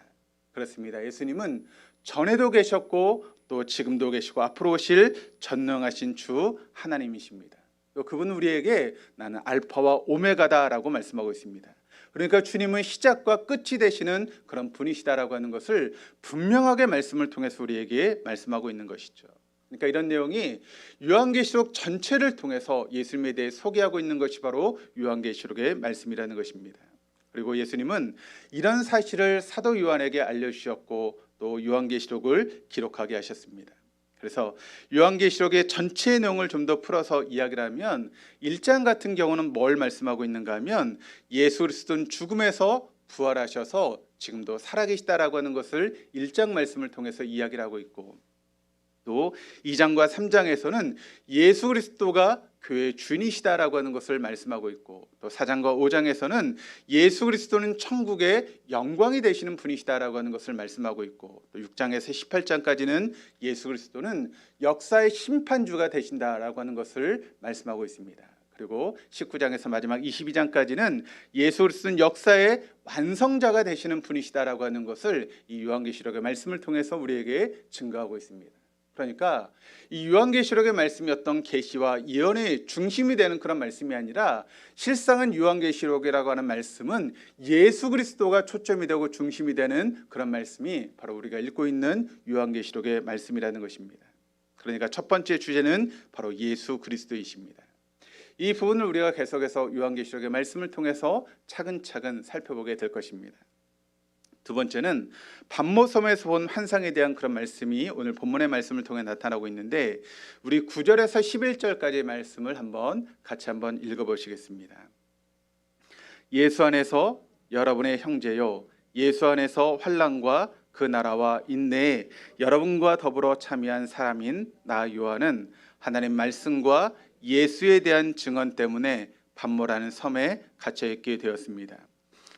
그렇습니다. 예수님은 전에도 계셨고 또 지금도 계시고 앞으로 오실 전능하신 주 하나님이십니다. 또 그분은 우리에게 나는 알파와 오메가다라고 말씀하고 있습니다. 그러니까 주님은 시작과 끝이 되시는 그런 분이시다라고 하는 것을 분명하게 말씀을 통해서 우리에게 말씀하고 있는 것이죠. 그러니까 이런 내용이 요한계시록 전체를 통해서 예수님에 대해 소개하고 있는 것이 바로 요한계시록의 말씀이라는 것입니다. 그리고 예수님은 이런 사실을 사도 요한에게 알려주셨고 또 요한계시록을 기록하게 하셨습니다. 그래서 요한계시록의 전체 내용을 좀 더 풀어서 이야기를 하면 1장 같은 경우는 뭘 말씀하고 있는가 하면 예수 그리스도는 죽음에서 부활하셔서 지금도 살아계시다라고 하는 것을 1장 말씀을 통해서 이야기를 하고 있고, 또 2장과 3장에서는 예수 그리스도가 교회의 주인이시다라고 하는 것을 말씀하고 있고, 또 4장과 5장에서는 예수 그리스도는 천국의 영광이 되시는 분이시다라고 하는 것을 말씀하고 있고, 또 6장에서 18장까지는 예수 그리스도는 역사의 심판주가 되신다라고 하는 것을 말씀하고 있습니다. 그리고 19장에서 마지막 22장까지는 예수 그리스도는 역사의 완성자가 되시는 분이시다라고 하는 것을 이 요한계시록의 말씀을 통해서 우리에게 증거하고 있습니다. 그러니까 이 요한계시록의 말씀이 어떤 계시와 예언의 중심이 되는 그런 말씀이 아니라, 실상은 요한계시록이라고 하는 말씀은 예수 그리스도가 초점이 되고 중심이 되는 그런 말씀이 바로 우리가 읽고 있는 요한계시록의 말씀이라는 것입니다. 그러니까 첫 번째 주제는 바로 예수 그리스도이십니다. 이 부분을 우리가 계속해서 요한계시록의 말씀을 통해서 차근차근 살펴보게 될 것입니다. 두 번째는 반모섬에서 본 환상에 대한 그런 말씀이 오늘 본문의 말씀을 통해 나타나고 있는데, 우리 9절에서 11절까지의 말씀을 같이 한번 읽어보시겠습니다. 예수 안에서 여러분의 형제요, 예수 안에서 환난과 그 나라와 인내에 여러분과 더불어 참여한 사람인 나 요한은 하나님 말씀과 예수에 대한 증언 때문에 반모라는 섬에 갇혀 있게 되었습니다.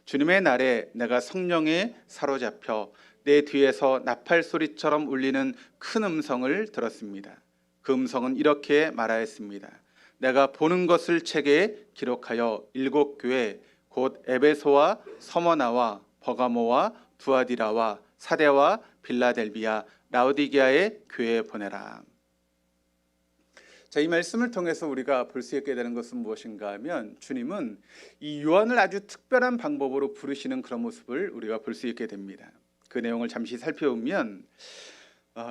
주님의 날에 내가 성령에 사로잡혀 내 뒤에서 나팔 소리처럼 울리는 큰 음성을 들었습니다. 그 음성은 이렇게 말하였습니다. 내가 보는 것을 책에 기록하여 7 교회 곧 에베소와 서머나와 버가모와 두아디라와 사대와 빌라델비아 라오디게아의 교회에 보내라. 자, 이 말씀을 통해서 우리가 볼 수 있게 되는 것은 무엇인가 하면, 주님은 이 요한을 아주 특별한 방법으로 부르시는 그런 모습을 우리가 볼 수 있게 됩니다. 그 내용을 잠시 살펴보면,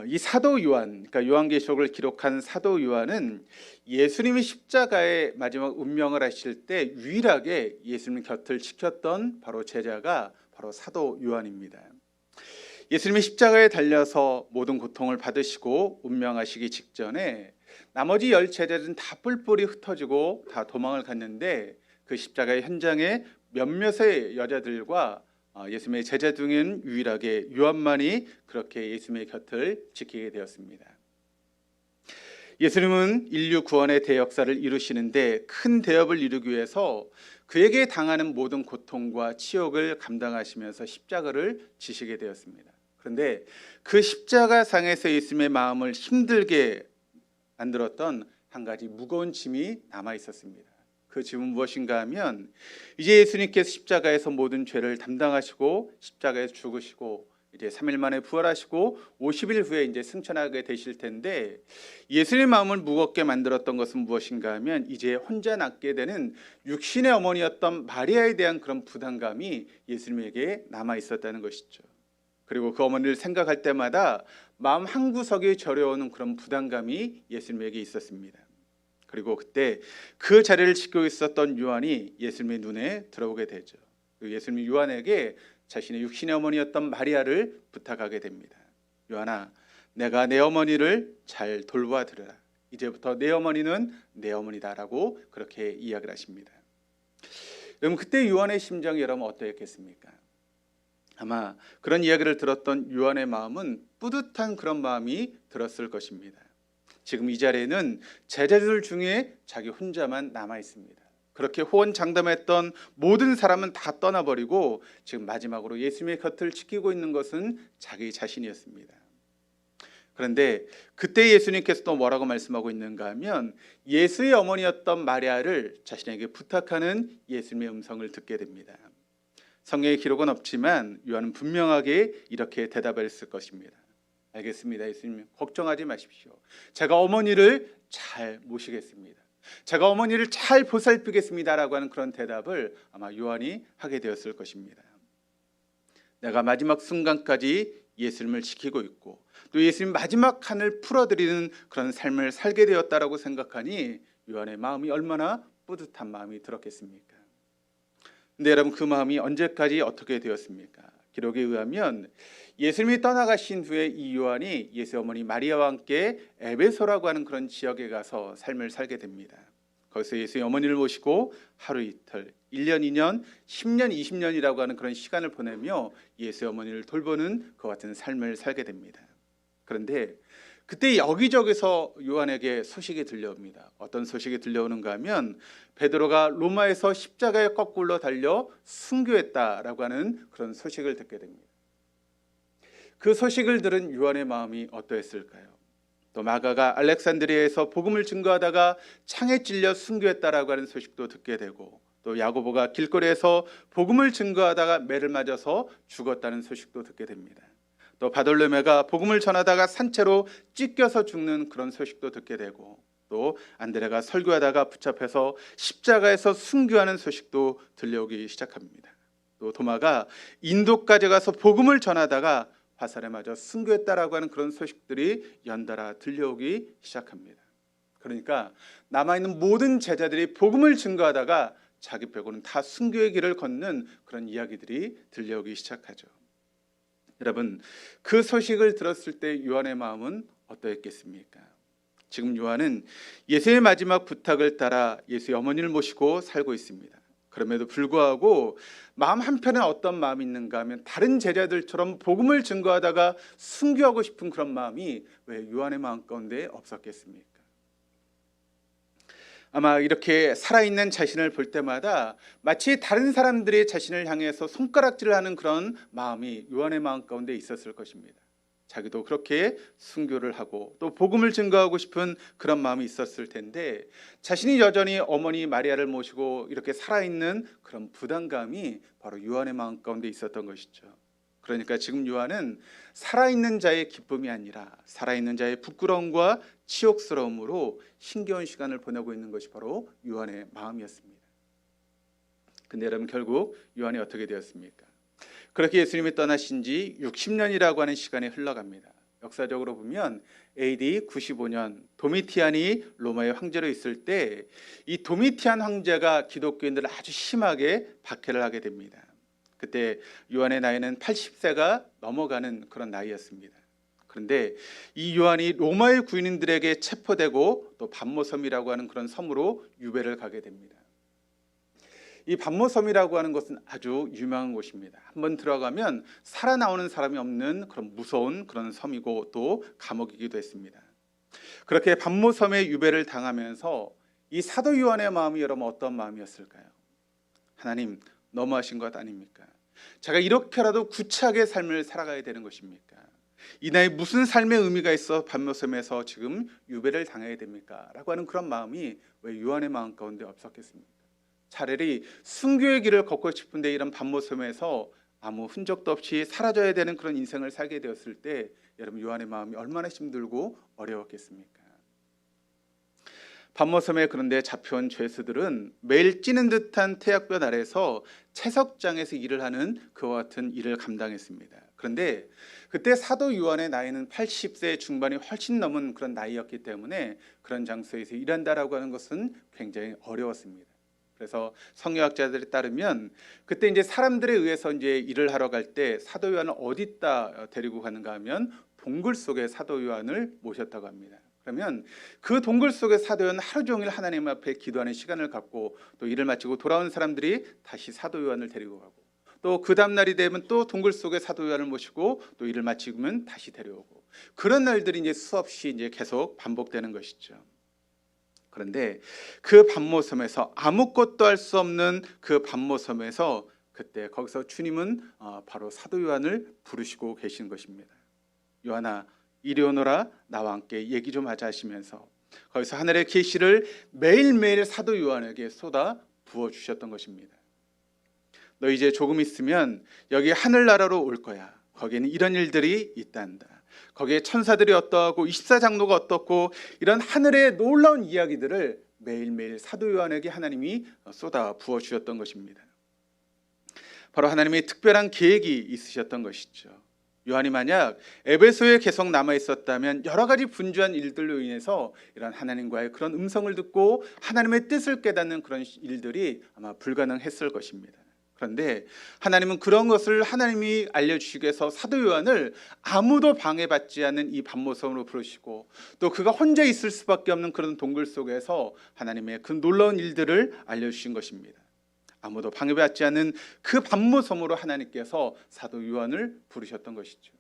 이 사도 요한, 그러니까 요한계시록을 기록한 사도 요한은 예수님이 십자가의 마지막 운명을 하실 때 유일하게 예수님 곁을 지켰던 바로 제자가 바로 사도 요한입니다. 예수님이 십자가에 달려서 모든 고통을 받으시고 운명하시기 직전에 나머지 10 제자들은 다 뿔뿔이 흩어지고 다 도망을 갔는데, 그 십자가의 현장에 몇몇의 여자들과 예수님의 제자 중에는 유일하게 요한만이 그렇게 예수님의 곁을 지키게 되었습니다. 예수님은 인류 구원의 대역사를 이루시는데 큰 대업을 이루기 위해서 그에게 당하는 모든 고통과 치욕을 감당하시면서 십자가를 지시게 되었습니다. 그런데 그 십자가상에서 예수님의 마음을 힘들게 만들었던 한 가지 무거운 짐이 남아 있었습니다. 그 짐은 무엇인가 하면, 이제 예수님께서 십자가에서 모든 죄를 담당하시고 십자가에서 죽으시고 이제 3일 만에 부활하시고 50일 후에 이제 승천하게 되실 텐데, 예수님의 마음을 무겁게 만들었던 것은 무엇인가 하면, 이제 혼자 낳게 되는 육신의 어머니였던 마리아에 대한 그런 부담감이 예수님에게 남아 있었다는 것이죠. 그리고 그 어머니를 생각할 때마다 마음 한구석에 저려오는 그런 부담감이 예수님에게 있었습니다. 그리고 그때 그 자리를 지키고 있었던 요한이 예수님의 눈에 들어오게 되죠. 예수님이 요한에게 자신의 육신의 어머니였던 마리아를 부탁하게 됩니다. 요한아, 내가 내 어머니를 잘 돌보아 드려라. 이제부터 내 어머니는 내 어머니다라고 그렇게 이야기를 하십니다. 여러분, 그때 요한의 심정이 여러분 어떠했겠습니까? 아마 그런 이야기를 들었던 요한의 마음은 뿌듯한 그런 마음이 들었을 것입니다. 지금 이 자리에는 제자들 중에 자기 혼자만 남아 있습니다. 그렇게 호언장담했던 모든 사람은 다 떠나버리고 지금 마지막으로 예수님의 곁을 지키고 있는 것은 자기 자신이었습니다. 그런데 그때 예수님께서 또 뭐라고 말씀하고 있는가 하면, 예수의 어머니였던 마리아를 자신에게 부탁하는 예수님의 음성을 듣게 됩니다. 성경의 기록은 없지만 요한은 분명하게 이렇게 대답했을 것입니다. 알겠습니다, 예수님, 걱정하지 마십시오. 제가 어머니를 잘 모시겠습니다. 제가 어머니를 잘 보살피겠습니다라고 하는 그런 대답을 아마 요한이 하게 되었을 것입니다. 내가 마지막 순간까지 예수님을 지키고 있고 또 예수님 마지막 칸을 풀어드리는 그런 삶을 살게 되었다라고 생각하니 요한의 마음이 얼마나 뿌듯한 마음이 들었겠습니까? 근데 여러분, 그 마음이 언제까지 어떻게 되었습니까? 기록에 의하면 예수님이 떠나가신 후에 이 요한이 예수 어머니 마리아와 함께 에베소라고 하는 그런 지역에 가서 삶을 살게 됩니다. 거기서 예수의 어머니를 모시고 하루 이틀, 1년, 2년, 10년, 20년이라고 하는 그런 시간을 보내며 예수의 어머니를 돌보는 그 같은 삶을 살게 됩니다. 그런데 그때 여기저기서 요한에게 소식이 들려옵니다. 어떤 소식이 들려오는가 하면 베드로가 로마에서 십자가에 거꾸로 달려 순교했다라고 하는 그런 소식을 듣게 됩니다. 그 소식을 들은 요한의 마음이 어떠했을까요? 또 마가가 알렉산드리아에서 복음을 증거하다가 창에 찔려 순교했다라고 하는 소식도 듣게 되고, 또 야고보가 길거리에서 복음을 증거하다가 매를 맞아서 죽었다는 소식도 듣게 됩니다. 또 바돌로메가 복음을 전하다가 산채로 찢겨서 죽는 그런 소식도 듣게 되고, 또 안드레가 설교하다가 붙잡혀서 십자가에서 순교하는 소식도 들려오기 시작합니다. 또 도마가 인도까지 가서 복음을 전하다가 화살에 맞아 순교했다라고 하는 그런 소식들이 연달아 들려오기 시작합니다. 그러니까 남아있는 모든 제자들이 복음을 증거하다가 자기 빼고는 다 순교의 길을 걷는 그런 이야기들이 들려오기 시작하죠. 여러분, 그 소식을 들었을 때 요한의 마음은 어떠했겠습니까? 지금 요한은 예수의 마지막 부탁을 따라 예수의 어머니를 모시고 살고 있습니다. 그럼에도 불구하고 마음 한편에 어떤 마음이 있는가 하면 다른 제자들처럼 복음을 증거하다가 순교하고 싶은 그런 마음이 왜 요한의 마음 가운데 없었겠습니까? 아마 이렇게 살아있는 자신을 볼 때마다 마치 다른 사람들이 자신을 향해서 손가락질을 하는 그런 마음이 요한의 마음 가운데 있었을 것입니다. 자기도 그렇게 순교를 하고 또 복음을 증거하고 싶은 그런 마음이 있었을 텐데, 자신이 여전히 어머니 마리아를 모시고 이렇게 살아있는 그런 부담감이 바로 요한의 마음 가운데 있었던 것이죠. 그러니까 지금 요한은 살아있는 자의 기쁨이 아니라 살아있는 자의 부끄러움과 치욕스러움으로 힘겨운 시간을 보내고 있는 것이 바로 요한의 마음이었습니다. 근데 여러분, 결국 요한이 어떻게 되었습니까? 그렇게 예수님이 떠나신 지 60년이라고 하는 시간이 흘러갑니다. 역사적으로 보면 AD 95년 도미티안이 로마의 황제로 있을 때 이 도미티안 황제가 기독교인들을 아주 심하게 박해를 하게 됩니다. 그때 요한의 나이는 80세가 넘어가는 그런 나이였습니다. 그런데 이 요한이 로마의 군인들에게 체포되고 또 반모섬이라고 하는 그런 섬으로 유배를 가게 됩니다. 이 반모섬이라고 하는 것은 아주 유명한 곳입니다. 한번 들어가면 살아나오는 사람이 없는 그런 무서운 그런 섬이고 또 감옥이기도 했습니다. 그렇게 반모섬에 유배를 당하면서 이 사도 요한의 마음이 여러분 어떤 마음이었을까요? 하나님, 너무하신 것 아닙니까? 제가 이렇게라도 구차하게 삶을 살아가야 되는 것입니까? 이 나이 무슨 삶의 의미가 있어 반모섬에서 지금 유배를 당해야 됩니까? 라고 하는 그런 마음이 왜 요한의 마음 가운데 없었겠습니까? 차라리 순교의 길을 걷고 싶은데 이런 반모섬에서 아무 흔적도 없이 사라져야 되는 그런 인생을 살게 되었을 때 여러분, 요한의 마음이 얼마나 힘들고 어려웠겠습니까? 반모섬에 그런데 잡혀온 죄수들은 매일 찌는 듯한 태양볕 아래에서 채석장에서 일을 하는 그와 같은 일을 감당했습니다. 그런데 그때 사도 요한의 나이는 80세 중반이 훨씬 넘은 그런 나이였기 때문에 그런 장소에서 일한다라고 하는 것은 굉장히 어려웠습니다. 그래서 성경학자들에 따르면 그때 이제 사람들에 의해서 이제 일을 하러 갈 때 사도 요한을 어디다 데리고 가는가 하면 동굴 속에 사도 요한을 모셨다고 합니다. 그러면 그 동굴 속에 사도 요한은 하루 종일 하나님 앞에 기도하는 시간을 갖고 또 일을 마치고 돌아온 사람들이 다시 사도 요한을 데리고 가고 또 그 다음 날이 되면 또 동굴 속에 사도 요한을 모시고 또 일을 마치면 다시 데려오고, 그런 날들이 이제 수없이 이제 계속 반복되는 것이죠. 그런데 그 반모섬에서 아무것도 할 수 없는 그 반모섬에서 그때 거기서 주님은 바로 사도 요한을 부르시고 계신 것입니다. 요한아, 이리 오너라, 나와 함께 얘기 좀 하자 하시면서 거기서 하늘의 계시를 매일매일 사도 요한에게 쏟아 부어주셨던 것입니다. 너 이제 조금 있으면 여기 하늘나라로 올 거야. 거기에는 이런 일들이 있단다. 거기에 천사들이 어떠하고 24장로가 어떻고 이런 하늘의 놀라운 이야기들을 매일매일 사도 요한에게 하나님이 쏟아 부어주셨던 것입니다. 바로 하나님의 특별한 계획이 있으셨던 것이죠. 요한이 만약 에베소에 계속 남아 있었다면 여러 가지 분주한 일들로 인해서 이런 하나님과의 그런 음성을 듣고 하나님의 뜻을 깨닫는 그런 일들이 아마 불가능했을 것입니다. 그런데 하나님은 그런 것을 하나님이 알려주시기 위해서 사도 요한을 아무도 방해받지 않는 이 반모섬으로 부르시고 또 그가 혼자 있을 수밖에 없는 그런 동굴 속에서 하나님의 그 놀라운 일들을 알려주신 것입니다. 아무도 방해받지 않는 그 반모섬으로 하나님께서 사도 요한을 부르셨던 것이죠.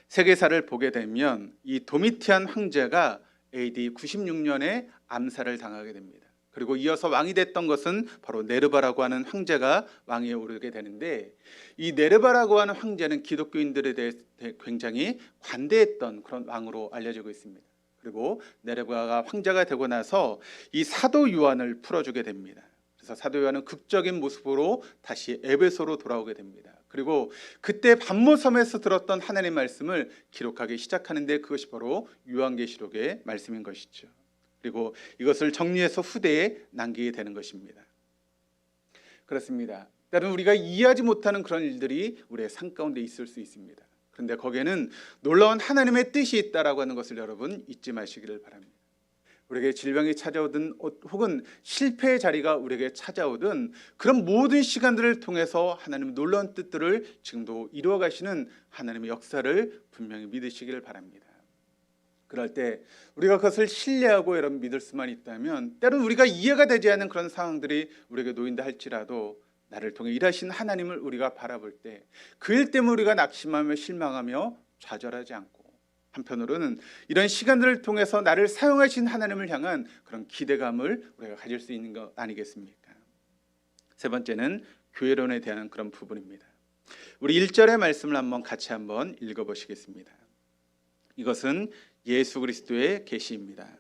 세계사를 보게 되면 이 도미티안 황제가 AD 96년에 암살을 당하게 됩니다. 그리고 이어서 왕이 됐던 것은 바로 네르바라고 하는 황제가 왕위에 오르게 되는데, 이 네르바라고 하는 황제는 기독교인들에 대해 굉장히 관대했던 그런 왕으로 알려지고 있습니다. 그리고 네르바가 황제가 되고 나서 이 사도 요한을 풀어주게 됩니다. 그래서 사도 요한은 극적인 모습으로 다시 에베소로 돌아오게 됩니다. 그리고 그때 반모섬에서 들었던 하나님의 말씀을 기록하기 시작하는데, 그것이 바로 요한계시록의 말씀인 것이죠. 그리고 이것을 정리해서 후대에 남기게 되는 것입니다. 그렇습니다. 때로는 우리가 이해하지 못하는 그런 일들이 우리의 삶 가운데 있을 수 있습니다. 그런데 거기에는 놀라운 하나님의 뜻이 있다라고 하는 것을 여러분 잊지 마시기를 바랍니다. 우리에게 질병이 찾아오든 혹은 실패의 자리가 우리에게 찾아오든, 그런 모든 시간들을 통해서 하나님의 놀라운 뜻들을 지금도 이루어 가시는 하나님의 역사를 분명히 믿으시기를 바랍니다. 그럴 때 우리가 그것을 신뢰하고 여러분 믿을 수만 있다면, 때로는 우리가 이해가 되지 않는 그런 상황들이 우리에게 놓인다 할지라도 나를 통해 일하신 하나님을 우리가 바라볼 때 그 일 때문에 우리가 낙심하며 실망하며 좌절하지 않고, 한편으로는 이런 시간들을 통해서 나를 사용하신 하나님을 향한 그런 기대감을 우리가 가질 수 있는 것 아니겠습니까? 세 번째는 교회론에 대한 그런 부분입니다. 우리 1절의 말씀을 같이 한번 읽어보시겠습니다. 이것은 예수 그리스도의 계시입니다.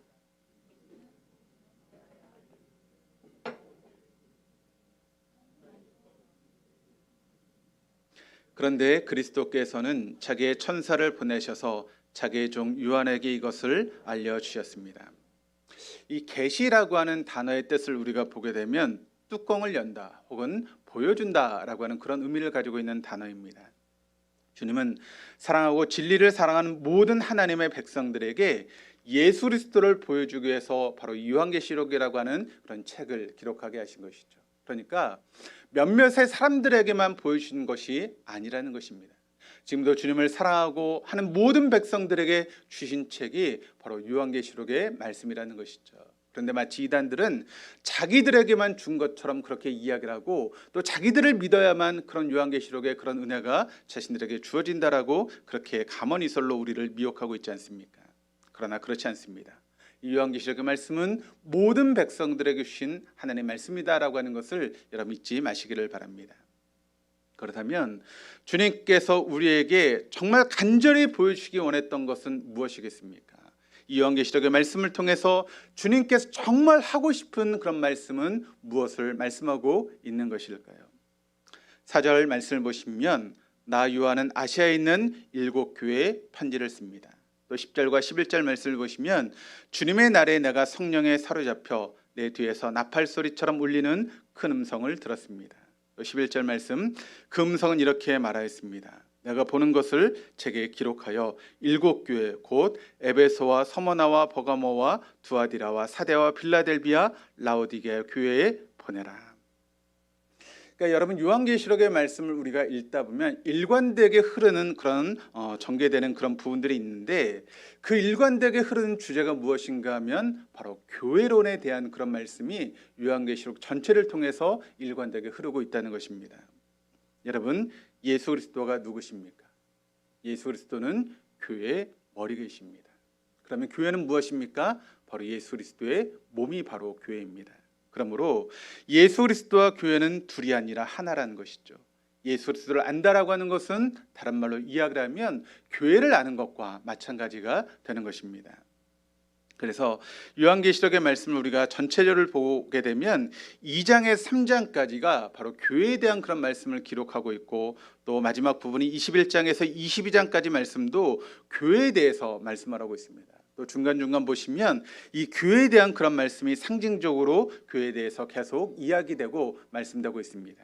그런데 그리스도께서는 자기의 천사를 보내셔서 자기의 종 요한에게 이것을 알려주셨습니다. 이 계시라고 하는 단어의 뜻을 우리가 보게 되면 뚜껑을 연다 혹은 보여준다라고 하는 그런 의미를 가지고 있는 단어입니다. 주님은 사랑하고 진리를 사랑하는 모든 하나님의 백성들에게 예수 그리스도를 보여주기 위해서 바로 요한계시록이라고 하는 그런 책을 기록하게 하신 것이죠. 그러니까 몇몇의 사람들에게만 보여주신 것이 아니라는 것입니다. 지금도 주님을 사랑하고 하는 모든 백성들에게 주신 책이 바로 요한계시록의 말씀이라는 것이죠. 그런데 마치 이단들은 자기들에게만 준 것처럼 그렇게 이야기를 하고, 또 자기들을 믿어야만 그런 요한계시록의 그런 은혜가 자신들에게 주어진다라고 그렇게 가머니설로 우리를 미혹하고 있지 않습니까? 그러나 그렇지 않습니다. 이 요한계시록의 말씀은 모든 백성들에게 주신 하나님의 말씀이다라고 하는 것을 여러분 잊지 마시기를 바랍니다. 그렇다면 주님께서 우리에게 정말 간절히 보여주시기 원했던 것은 무엇이겠습니까? 이 요한계시록의 말씀을 통해서 주님께서 정말 하고 싶은 그런 말씀은 무엇을 말씀하고 있는 것일까요? 4절 말씀을 보시면 나 요한은 아시아에 있는 7 교회에 편지를 씁니다. 또 10절과 11절 말씀을 보시면 주님의 날에 내가 성령에 사로잡혀 내 뒤에서 나팔 소리처럼 울리는 큰 음성을 들었습니다. 또 11절 말씀, 그 음성은 이렇게 말하였습니다. 내가 보는 것을 제게 기록하여 7 교회 곧 에베소와 서머나와 버가모와 두아디라와 사데와 빌라델비아 라오디게아 교회에 보내라. 그러니까 여러분 요한계시록의 말씀을 우리가 읽다 보면 일관되게 흐르는 그런 전개되는 그런 부분들이 있는데, 그 일관되게 흐르는 주제가 무엇인가 하면 바로 교회론에 대한 그런 말씀이 요한계시록 전체를 통해서 일관되게 흐르고 있다는 것입니다. 여러분, 예수 그리스도가 누구십니까? 예수 그리스도는 교회의 머리이십니다. 그러면 교회는 무엇입니까? 바로 예수 그리스도의 몸이 바로 교회입니다. 그러므로 예수 그리스도와 교회는 둘이 아니라 하나라는 것이죠. 예수 그리스도를 안다라고 하는 것은 다른 말로 이야기를 하면 교회를 아는 것과 마찬가지가 되는 것입니다. 그래서 요한계시록의 말씀을 우리가 전체적으로 보게 되면 2장에서 3장까지가 바로 교회에 대한 그런 말씀을 기록하고 있고, 또 마지막 부분이 21장에서 22장까지 말씀도 교회에 대해서 말씀하고 있습니다. 또 중간중간 보시면 이 교회에 대한 그런 말씀이 상징적으로 교회에 대해서 계속 이야기되고 말씀되고 있습니다.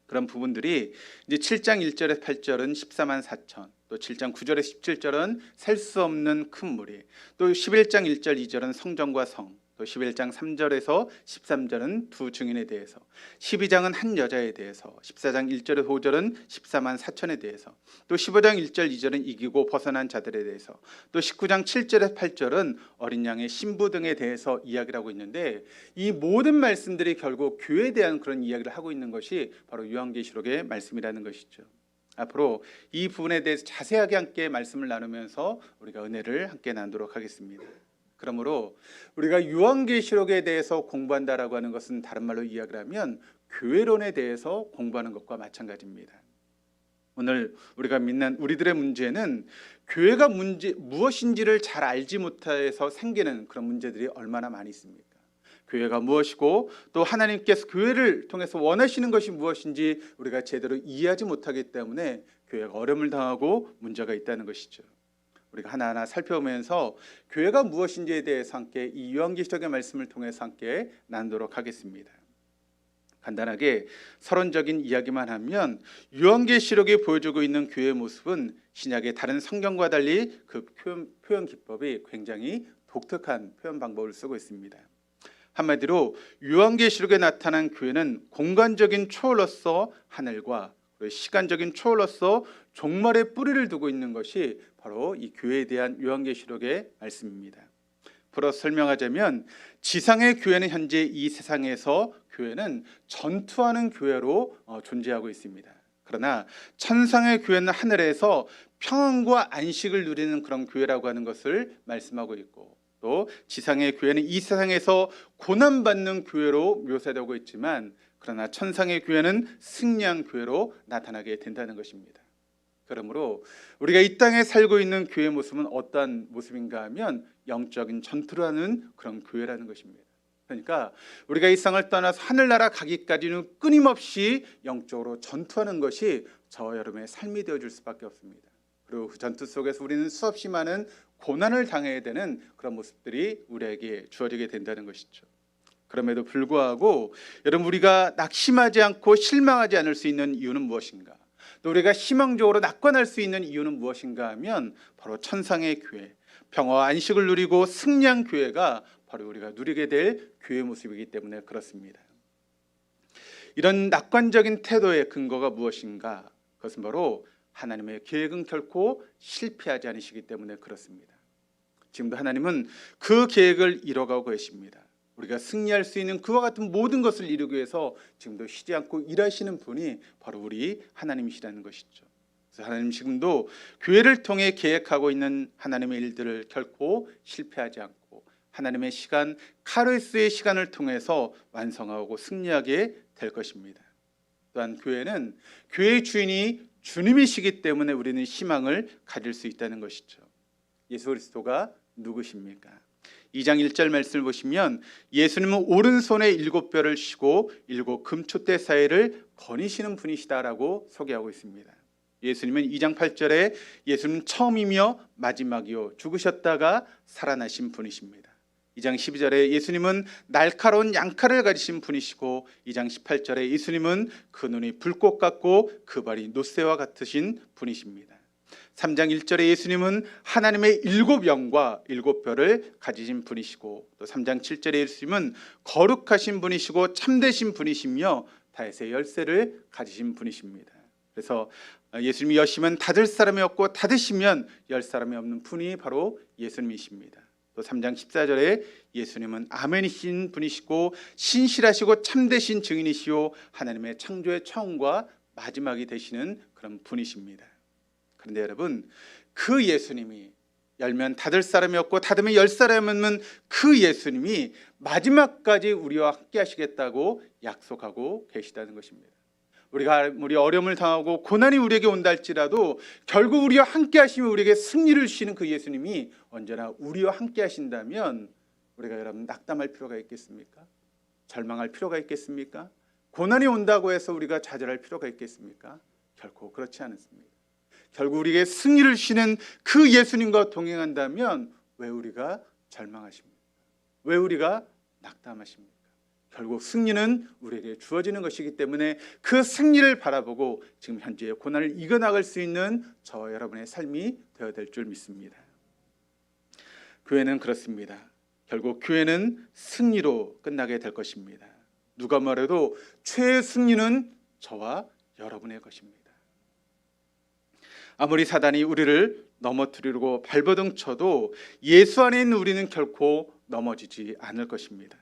그런 부분들이 이제 7장 1절에서 8절은 14만 4천, 또 7장 9절에서 17절은 셀 수 없는 큰 무리, 또 11장 1절 2절은 성전과 성, 또 11장 3절에서 13절은 두 증인에 대해서, 12장은 한 여자에 대해서, 14장 1절에서 5절은 14만 4천에 대해서, 또 15장 1절 2절은 이기고 벗어난 자들에 대해서, 또 19장 7절에서 8절은 어린 양의 신부 등에 대해서 이야기를 하고 있는데, 이 모든 말씀들이 결국 교회에 대한 그런 이야기를 하고 있는 것이 바로 요한계시록의 말씀이라는 것이죠. 앞으로 이 부분에 대해서 자세하게 함께 말씀을 나누면서 우리가 은혜를 함께 나누도록 하겠습니다. 그러므로 우리가 요한계시록에 대해서 공부한다라고 하는 것은 다른 말로 이야기를 하면 교회론에 대해서 공부하는 것과 마찬가지입니다. 오늘 우리가 믿는 우리들의 문제는 교회가 무엇인지를 잘 알지 못해서 생기는 그런 문제들이 얼마나 많이 있습니까? 교회가 무엇이고 또 하나님께서 교회를 통해서 원하시는 것이 무엇인지 우리가 제대로 이해하지 못하기 때문에 교회가 어려움을 당하고 문제가 있다는 것이죠. 우리가 하나하나 살펴보면서 교회가 무엇인지에 대해서 함께 이 요한계시록의 말씀을 통해서 함께 나누도록 하겠습니다. 간단하게 서론적인 이야기만 하면 요한계시록이 보여주고 있는 교회의 모습은 신약의 다른 성경과 달리 그 표현 기법이 굉장히 독특한 표현 방법을 쓰고 있습니다. 한마디로 요한계시록에 나타난 교회는 공간적인 초월로서 하늘과 시간적인 초월로서 종말의 뿌리를 두고 있는 것이 바로 이 교회에 대한 요한계시록의 말씀입니다. 풀어서 설명하자면 지상의 교회는 현재 이 세상에서 교회는 전투하는 교회로 존재하고 있습니다. 그러나 천상의 교회는 하늘에서 평안과 안식을 누리는 그런 교회라고 하는 것을 말씀하고 있고, 또 지상의 교회는 이 세상에서 고난받는 교회로 묘사되고 있지만 그러나 천상의 교회는 승리한 교회로 나타나게 된다는 것입니다. 그러므로 우리가 이 땅에 살고 있는 교회의 모습은 어떠한 모습인가 하면 영적인 전투를 하는 그런 교회라는 것입니다. 그러니까 우리가 이 세상을 떠나서 하늘나라 가기까지는 끊임없이 영적으로 전투하는 것이 저와 여러분의 삶이 되어줄 수밖에 없습니다. 그리고 그 전투 속에서 우리는 수없이 많은 고난을 당해야 되는 그런 모습들이 우리에게 주어지게 된다는 것이죠. 그럼에도 불구하고 여러분, 우리가 낙심하지 않고 실망하지 않을 수 있는 이유는 무엇인가? 또 우리가 희망적으로 낙관할 수 있는 이유는 무엇인가 하면 바로 천상의 교회, 평화와 안식을 누리고 승리한 교회가 바로 우리가 누리게 될 교회의 모습이기 때문에 그렇습니다. 이런 낙관적인 태도의 근거가 무엇인가? 그것은 바로 하나님의 계획은 결코 실패하지 않으시기 때문에 그렇습니다. 지금도 하나님은 그 계획을 이뤄가고 계십니다. 우리가 승리할 수 있는 그와 같은 모든 것을 이루기 위해서 지금도 쉬지 않고 일하시는 분이 바로 우리 하나님이시라는 것이죠. 그래서 하나님 지금도 교회를 통해 계획하고 있는 하나님의 일들을 결코 실패하지 않고 하나님의 시간, 카르스의 시간을 통해서 완성하고 승리하게 될 것입니다. 또한 교회는 교회의 주인이 주님이시기 때문에 우리는 희망을 가질 수 있다는 것이죠. 예수 그리스도가 누구십니까? 2장 1절 말씀을 보시면 예수님은 오른손에 7뼈를 쉬고 7 금촛대 사이를 거니시는 분이시다라고 소개하고 있습니다. 예수님은 2장 8절에 예수님은 처음이며 마지막이요 죽으셨다가 살아나신 분이십니다. 2장 12절에 예수님은 날카로운 양칼을 가지신 분이시고 2장 18절에 예수님은 그 눈이 불꽃 같고 그 발이 노새와 같으신 분이십니다. 3장 1절에 예수님은 하나님의 7영과 7뼈를 가지신 분이시고 또 3장 7절에 예수님은 거룩하신 분이시고 참되신 분이시며 다윗의 열쇠를 가지신 분이십니다. 그래서 예수님이 여시면 닫을 사람이 없고 닫으시면 열 사람이 없는 분이 바로 예수님이십니다. 또 3장 14절에 예수님은 아멘이신 분이시고 신실하시고 참되신 증인이시오 하나님의 창조의 처음과 마지막이 되시는 그런 분이십니다. 그런데 여러분, 그 예수님이 열면 닫을 사람이 없고 닫으면 열 사람이 없는 그 예수님이 마지막까지 우리와 함께 하시겠다고 약속하고 계시다는 것입니다. 우리가 어려움을 당하고 고난이 우리에게 온다 할지라도 결국 우리와 함께 하시면 우리에게 승리를 주시는 그 예수님이 언제나 우리와 함께 하신다면 우리가 여러분 낙담할 필요가 있겠습니까? 절망할 필요가 있겠습니까? 고난이 온다고 해서 우리가 좌절할 필요가 있겠습니까? 결코 그렇지 않습니다. 결국 우리에게 승리를 주시는 그 예수님과 동행한다면 왜 우리가 절망하십니까? 왜 우리가 낙담하십니까? 결국 승리는 우리에게 주어지는 것이기 때문에 그 승리를 바라보고 지금 현재의 고난을 이겨나갈 수 있는 저와 여러분의 삶이 되어야 될 줄 믿습니다. 교회는 그렇습니다. 결국 교회는 승리로 끝나게 될 것입니다. 누가 말해도 최의 승리는 저와 여러분의 것입니다. 아무리 사단이 우리를 넘어뜨리려고 발버둥 쳐도 예수 안에 있는 우리는 결코 넘어지지 않을 것입니다.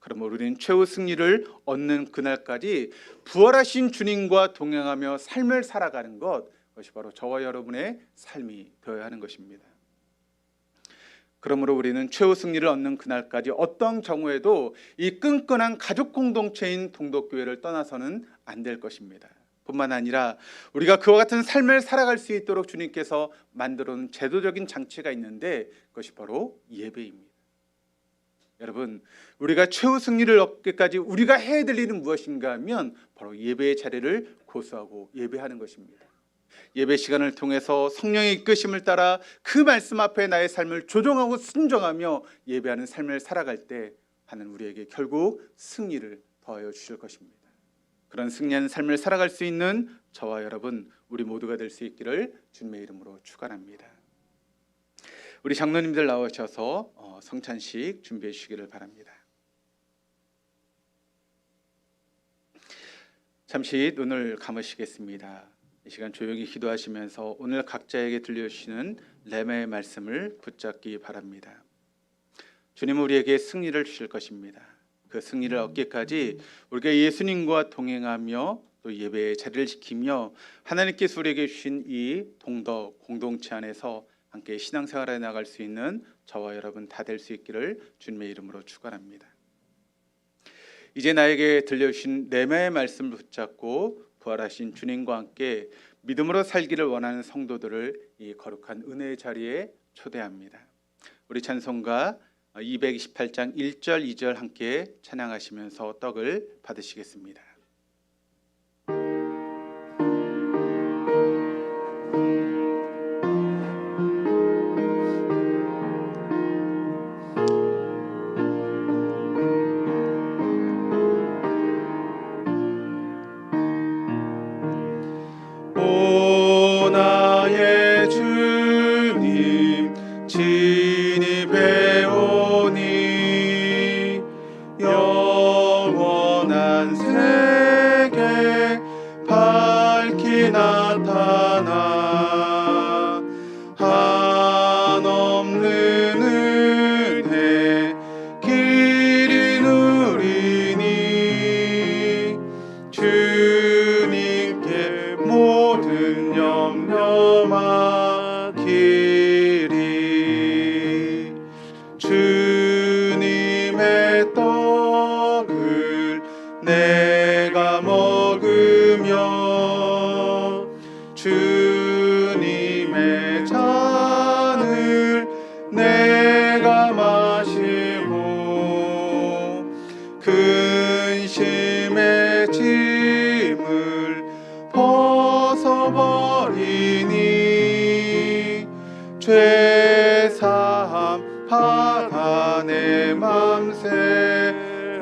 그러므로 우리는 최후 승리를 얻는 그날까지 부활하신 주님과 동행하며 삶을 살아가는 것, 그것이 바로 저와 여러분의 삶이 되어야 하는 것입니다. 그러므로 우리는 최후 승리를 얻는 그날까지 어떤 경우에도 이 끈끈한 가족 공동체인 동덕교회를 떠나서는 안 될 것입니다. 뿐만 아니라 우리가 그와 같은 삶을 살아갈 수 있도록 주님께서 만들어 놓은 제도적인 장치가 있는데 그것이 바로 예배입니다. 여러분, 우리가 최후 승리를 얻기까지 우리가 해야 될 일은 무엇인가 하면 바로 예배의 자리를 고수하고 예배하는 것입니다. 예배 시간을 통해서 성령의 이끄심을 따라 그 말씀 앞에 나의 삶을 조정하고 순종하며 예배하는 삶을 살아갈 때 하나님 우리에게 결국 승리를 더하여 주실 것입니다. 그런 승리하는 삶을 살아갈 수 있는 저와 여러분, 우리 모두가 될 수 있기를 주님의 이름으로 축원합니다. 우리 장로님들 나오셔서 성찬식 준비해 주시기를 바랍니다. 잠시 눈을 감으시겠습니다. 이 시간 조용히 기도하시면서 오늘 각자에게 들려주시는 렘의 말씀을 붙잡기 바랍니다. 주님은 우리에게 승리를 주실 것입니다. 그 승리를 얻기까지 우리가 예수님과 동행하며 또 예배의 자리를 지키며 하나님께서 우리에게 주신 이 동덕 공동체 안에서 함께 신앙생활에 나갈 수 있는 저와 여러분 다 될 수 있기를 주님의 이름으로 축원합니다. 이제 나에게 들려주신 렘의 말씀을 붙잡고 부활하신 주님과 함께 믿음으로 살기를 원하는 성도들을 이 거룩한 은혜의 자리에 초대합니다. 우리 찬송가 228장 1절 2절 함께 찬양하시면서 떡을 받으시겠습니다. 오 나의 주님 진입해 오니 영원한 세계 밝히 나타나 한없는 은혜 길이 누리니 주님께 모든 염려 맡기리. 주님의 떡을 내가 먹으며 주님의 잔을 내가 마시고 근심의 짐을 벗어버리니 죄사함 받아 내 맘 새롭다.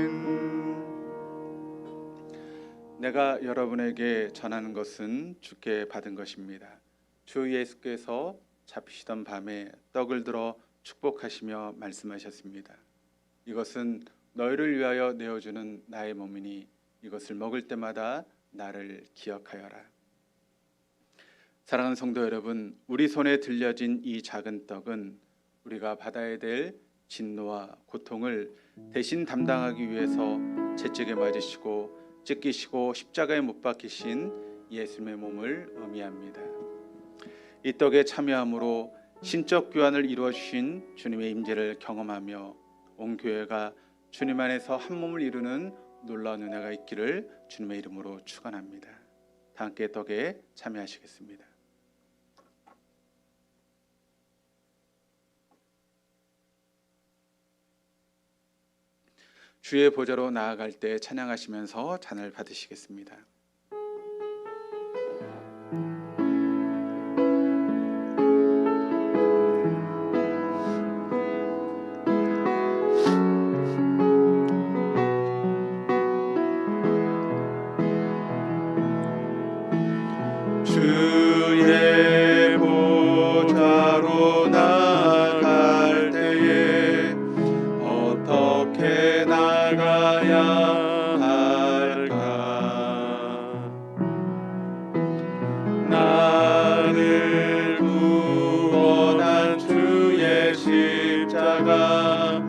아멘. 내가 여러분에게 전하는 것은 주께 받은 것입니다. 주 예수께서 잡히시던 밤에 떡을 들어 축복하시며 말씀하셨습니다. 이것은 너희를 위하여 내어주는 나의 몸이니 이것을 먹을 때마다 나를 기억하여라. 사랑하는 성도 여러분, 우리 손에 들려진 이 작은 떡은 우리가 받아야 될 진노와 고통을 대신 담당하기 위해서 채찍에 맞으시고 찢기시고 십자가에 못 박히신 예수님의 몸을 의미합니다. 이 떡에 참여함으로 신적 교환을 이루어 주신 주님의 임재를 경험하며 온 교회가 주님 안에서 한 몸을 이루는 놀라운 은혜가 있기를 주님의 이름으로 축원합니다. 다 함께 떡에 참여하시겠습니다. 주의 보좌로 나아갈 때 찬양하시면서 잔을 받으시겠습니다. 주의 보좌로 나아갈 때에 어떻게 나가야 할까? 십자가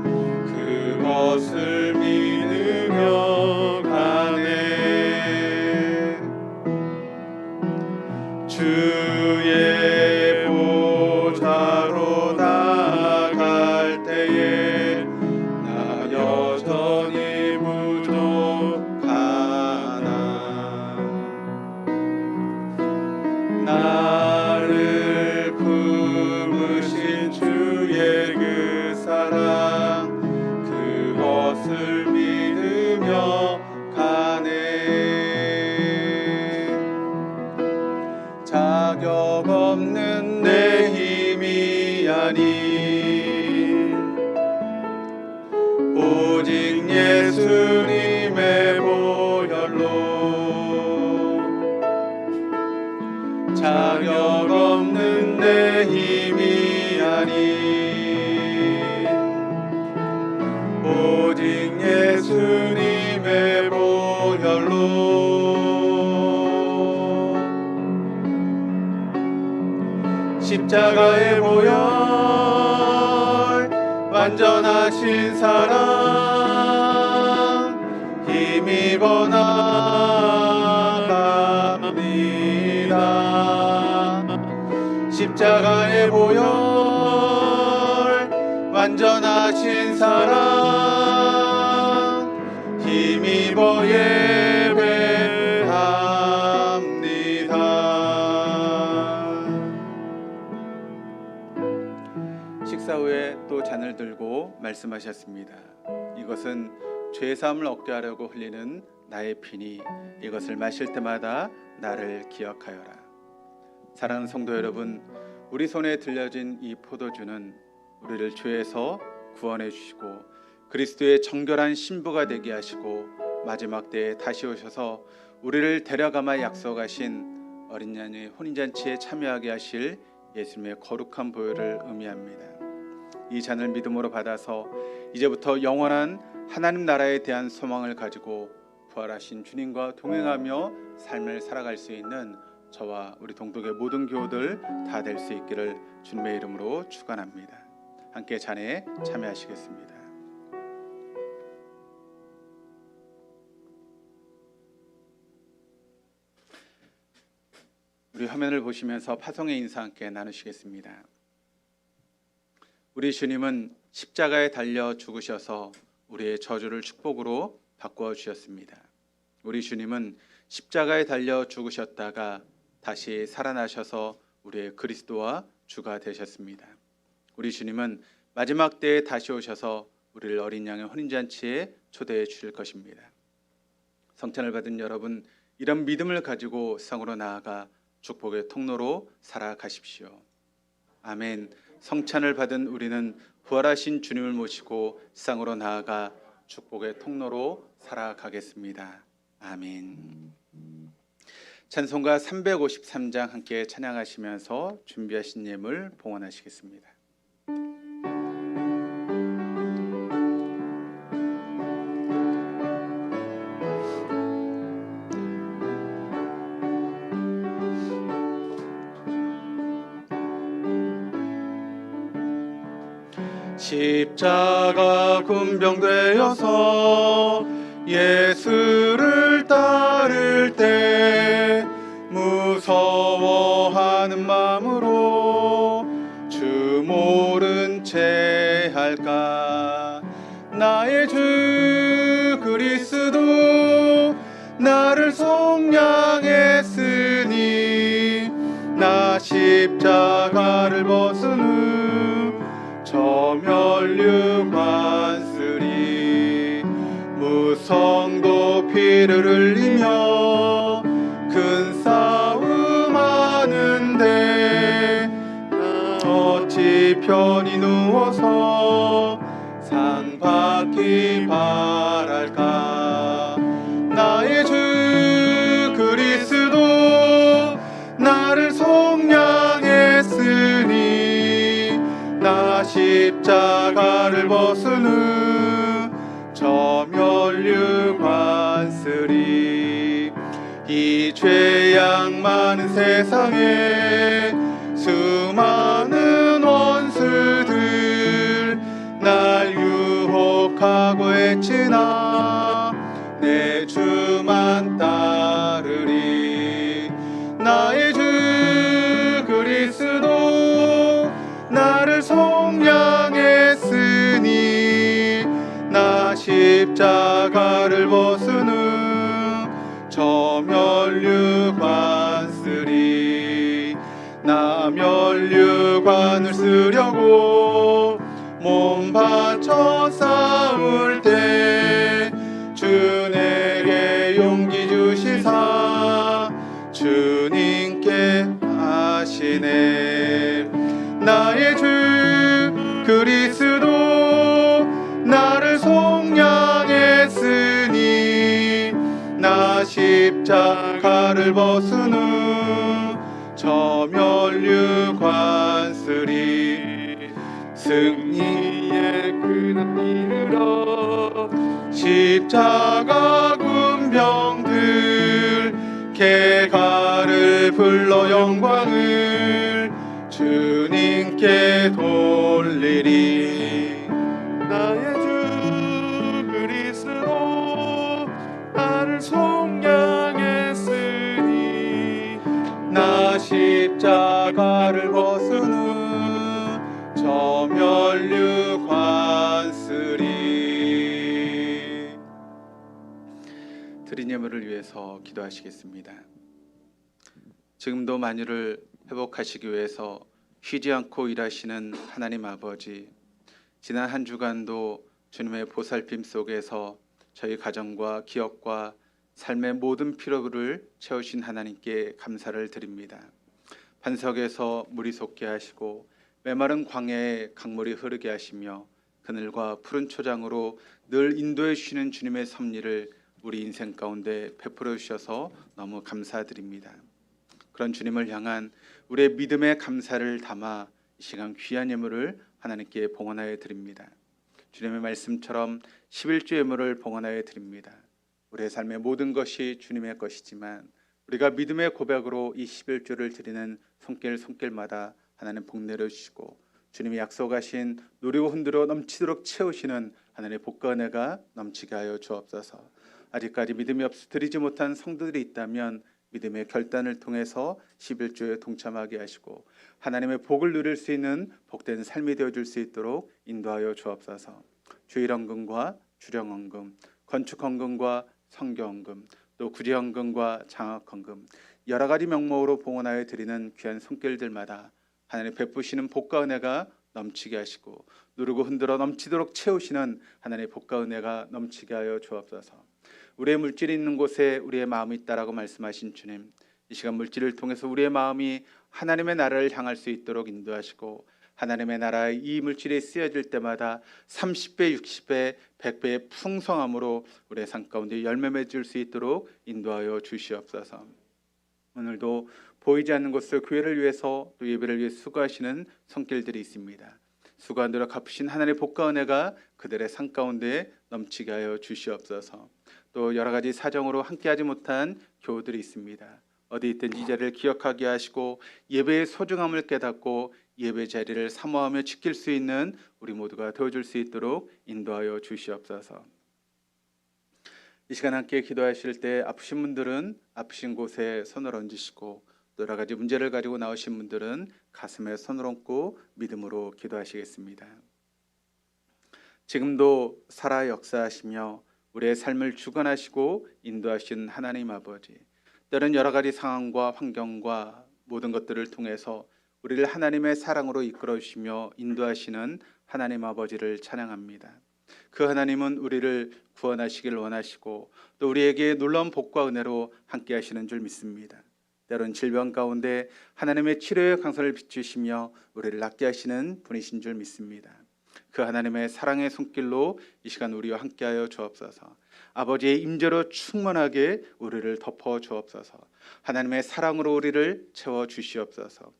그것을 믿으며 가네. 주의 보좌로 나아갈 때에 나 여전히 부족하나. 나를 품으신 주의 그 사랑 그것을 믿으며 가네. 자격 없는 내 힘이 아닌 오직 예수님의 보혈로 자격 없는 내 힘이 아닌 오직 예수님의 보혈로 십자가의 보혈 완전하신 사랑 힘입어 나갑니다. 십자가의 보혈 완전하신 사랑 힘입어 예배합니다. 식사 후에 또 잔을 들고 말씀하셨습니다. 이것은 죄사함을 얻게 하려고 흘리는 나의 피니 이것을 마실 때마다 나를 기억하여라. 사랑하는 성도 여러분, 우리 손에 들려진 이 포도주는 우리를 죄에서 구원해 주시고 그리스도의 정결한 신부가 되게 하시고 마지막 때에 다시 오셔서 우리를 데려가마 약속하신 어린 양의 혼인잔치에 참여하게 하실 예수님의 거룩한 보혈을 의미합니다. 이 잔을 믿음으로 받아서 이제부터 영원한 하나님 나라에 대한 소망을 가지고 부활하신 주님과 동행하며 삶을 살아갈 수 있는 저와 우리 동독의 모든 교우들 다 될 수 있기를 주님의 이름으로 축원합니다. 함께 잔에 참여하시겠습니다. 우리 화면을 보시면서 파송의 인사 함께 나누시겠습니다. 우리 주님은 십자가에 달려 죽으셔서 우리의 저주를 축복으로 바꾸어 주셨습니다. 우리 주님은 십자가에 달려 죽으셨다가 다시 살아나셔서 우리의 그리스도와 주가 되셨습니다. 우리 주님은 마지막 때에 다시 오셔서 우리를 어린 양의 혼인잔치에 초대해 주실 것입니다. 성찬을 받은 여러분, 이런 믿음을 가지고 세상으로 나아가 축복의 통로로 살아가십시오. 아멘. 성찬을 받은 우리는 부활하신 주님을 모시고 세상으로 나아가 축복의 통로로 살아가겠습니다. 아멘. 찬송가 353장 함께 찬양하시면서 준비하신 예물 봉헌하시겠습니다. 십자가 군병되어서 예수를 따를 때 무서워하는 마음으로 주 모른 채 할까. 나의 주 그리스도 나를 속량했으니 나 십자가를 벗은 후 저 멸류관 쓰리. 무성도 피를 흘리며 큰 싸움 하는데 어찌 편히 누워서 상 받기 바랄까. 나의 주 그리스도 나를 속량했으니 나 십자가를 벗은 후 저 멸류관 쓰리. 이 죄악 많은 세상에 수많은 원수들 없으나 내 주만 따르리. 나의 주 그리스도 나를 속량했으니 나 십자가를 벗으는 저 면류관 쓰리. 나 면류관을 쓰려고 몸 바쳐 싸울 때 주 내게 용기 주시사 주님께 하시네. 나의 주 그리스도 나를 속량했으니 나 십자가를 벗으는 저 면류관 쓰리. 승리의 그날 이르러 십자가 군병들 개가를 불러 영광을 주님께 돌리리. 나의 주 그리스도 나를 속량했으니 나 십자가를 벗으는 저 면류관 쓰리. 드린 예물을 위해서 기도하시겠습니다. 지금도 만유를 회복하시기 위해서 쉬지 않고 일하시는 하나님 아버지, 지난 한 주간도 주님의 보살핌 속에서 저희 가정과 기업과 삶의 모든 필요를 채우신 하나님께 감사를 드립니다. 반석에서 물이 솟게 하시고 메마른 광야에 강물이 흐르게 하시며 그늘과 푸른 초장으로 늘 인도해 주시는 주님의 섭리를 우리 인생 가운데 베풀어 주셔서 너무 감사드립니다. 그런 주님을 향한 우리의 믿음의 감사를 담아 이 시간 귀한 예물을 하나님께 봉헌하여 드립니다. 주님의 말씀처럼 11조 예물을 봉헌하여 드립니다. 우리의 삶의 모든 것이 주님의 것이지만 우리가 믿음의 고백으로 이 11조를 드리는 손길마다 하나님 복 내려주시고 주님이 약속하신 누리고 흔들어 넘치도록 채우시는 하나님의 복과 은혜가 넘치게 하여 주옵소서. 아직까지 믿음이 없어 드리지 못한 성도들이 있다면 믿음의 결단을 통해서 11조에 동참하게 하시고 하나님의 복을 누릴 수 있는 복된 삶이 되어줄 수 있도록 인도하여 주옵소서. 주일헌금과 주령헌금, 건축헌금과 성교헌금, 또 구제헌금과 장학헌금 여러 가지 명목으로 봉헌하여 드리는 귀한 손길들마다 하나님 베푸시는 복과 은혜가 넘치게 하시고 누르고 흔들어 넘치도록 채우시는 하나님의 복과 은혜가 넘치게 하여 주옵소서. 우리의 물질이 있는 곳에 우리의 마음이 있다라고 말씀하신 주님, 이 시간 물질을 통해서 우리의 마음이 하나님의 나라를 향할 수 있도록 인도하시고 하나님의 나라에 이 물질이 쓰여질 때마다 30배, 60배, 100배의 풍성함으로 우리의 삶 가운데 열매 맺을 수 있도록 인도하여 주시옵소서. 오늘도 보이지 않는 곳에서 교회를 위해서 또 예배를 위해 수고하시는 손길들이 있습니다. 수고한 대로 갚으신 하나님의 복과 은혜가 그들의 삶 가운데 넘치게 하여 주시옵소서. 또 여러 가지 사정으로 함께하지 못한 교우들이 있습니다. 어디 있든지 이 자리를 기억하게 하시고 예배의 소중함을 깨닫고 예배 자리를 사모하며 지킬 수 있는 우리 모두가 되어줄 수 있도록 인도하여 주시옵소서. 이 시간 함께 기도하실 때 아프신 분들은 아프신 곳에 손을 얹으시고 또 여러 가지 문제를 가지고 나오신 분들은 가슴에 손을 얹고 믿음으로 기도하시겠습니다. 지금도 살아 역사하시며 우리의 삶을 주관하시고 인도하신 하나님 아버지, 때로는 여러 가지 상황과 환경과 모든 것들을 통해서 우리를 하나님의 사랑으로 이끌어 주시며 인도하시는 하나님 아버지를 찬양합니다. 그 하나님은 우리를 구원하시길 원하시고 또 우리에게 놀라운 복과 은혜로 함께 하시는 줄 믿습니다. 때로는 질병 가운데 하나님의 치료의 강선을 비추시며 우리를 낫게 하시는 분이신 줄 믿습니다. 그 하나님의 사랑의 손길로 이 시간 우리와 함께하여 주옵소서. 아버지의 임재로 충만하게 우리를 덮어 주옵소서. 하나님의 사랑으로 우리를 채워 주시옵소서.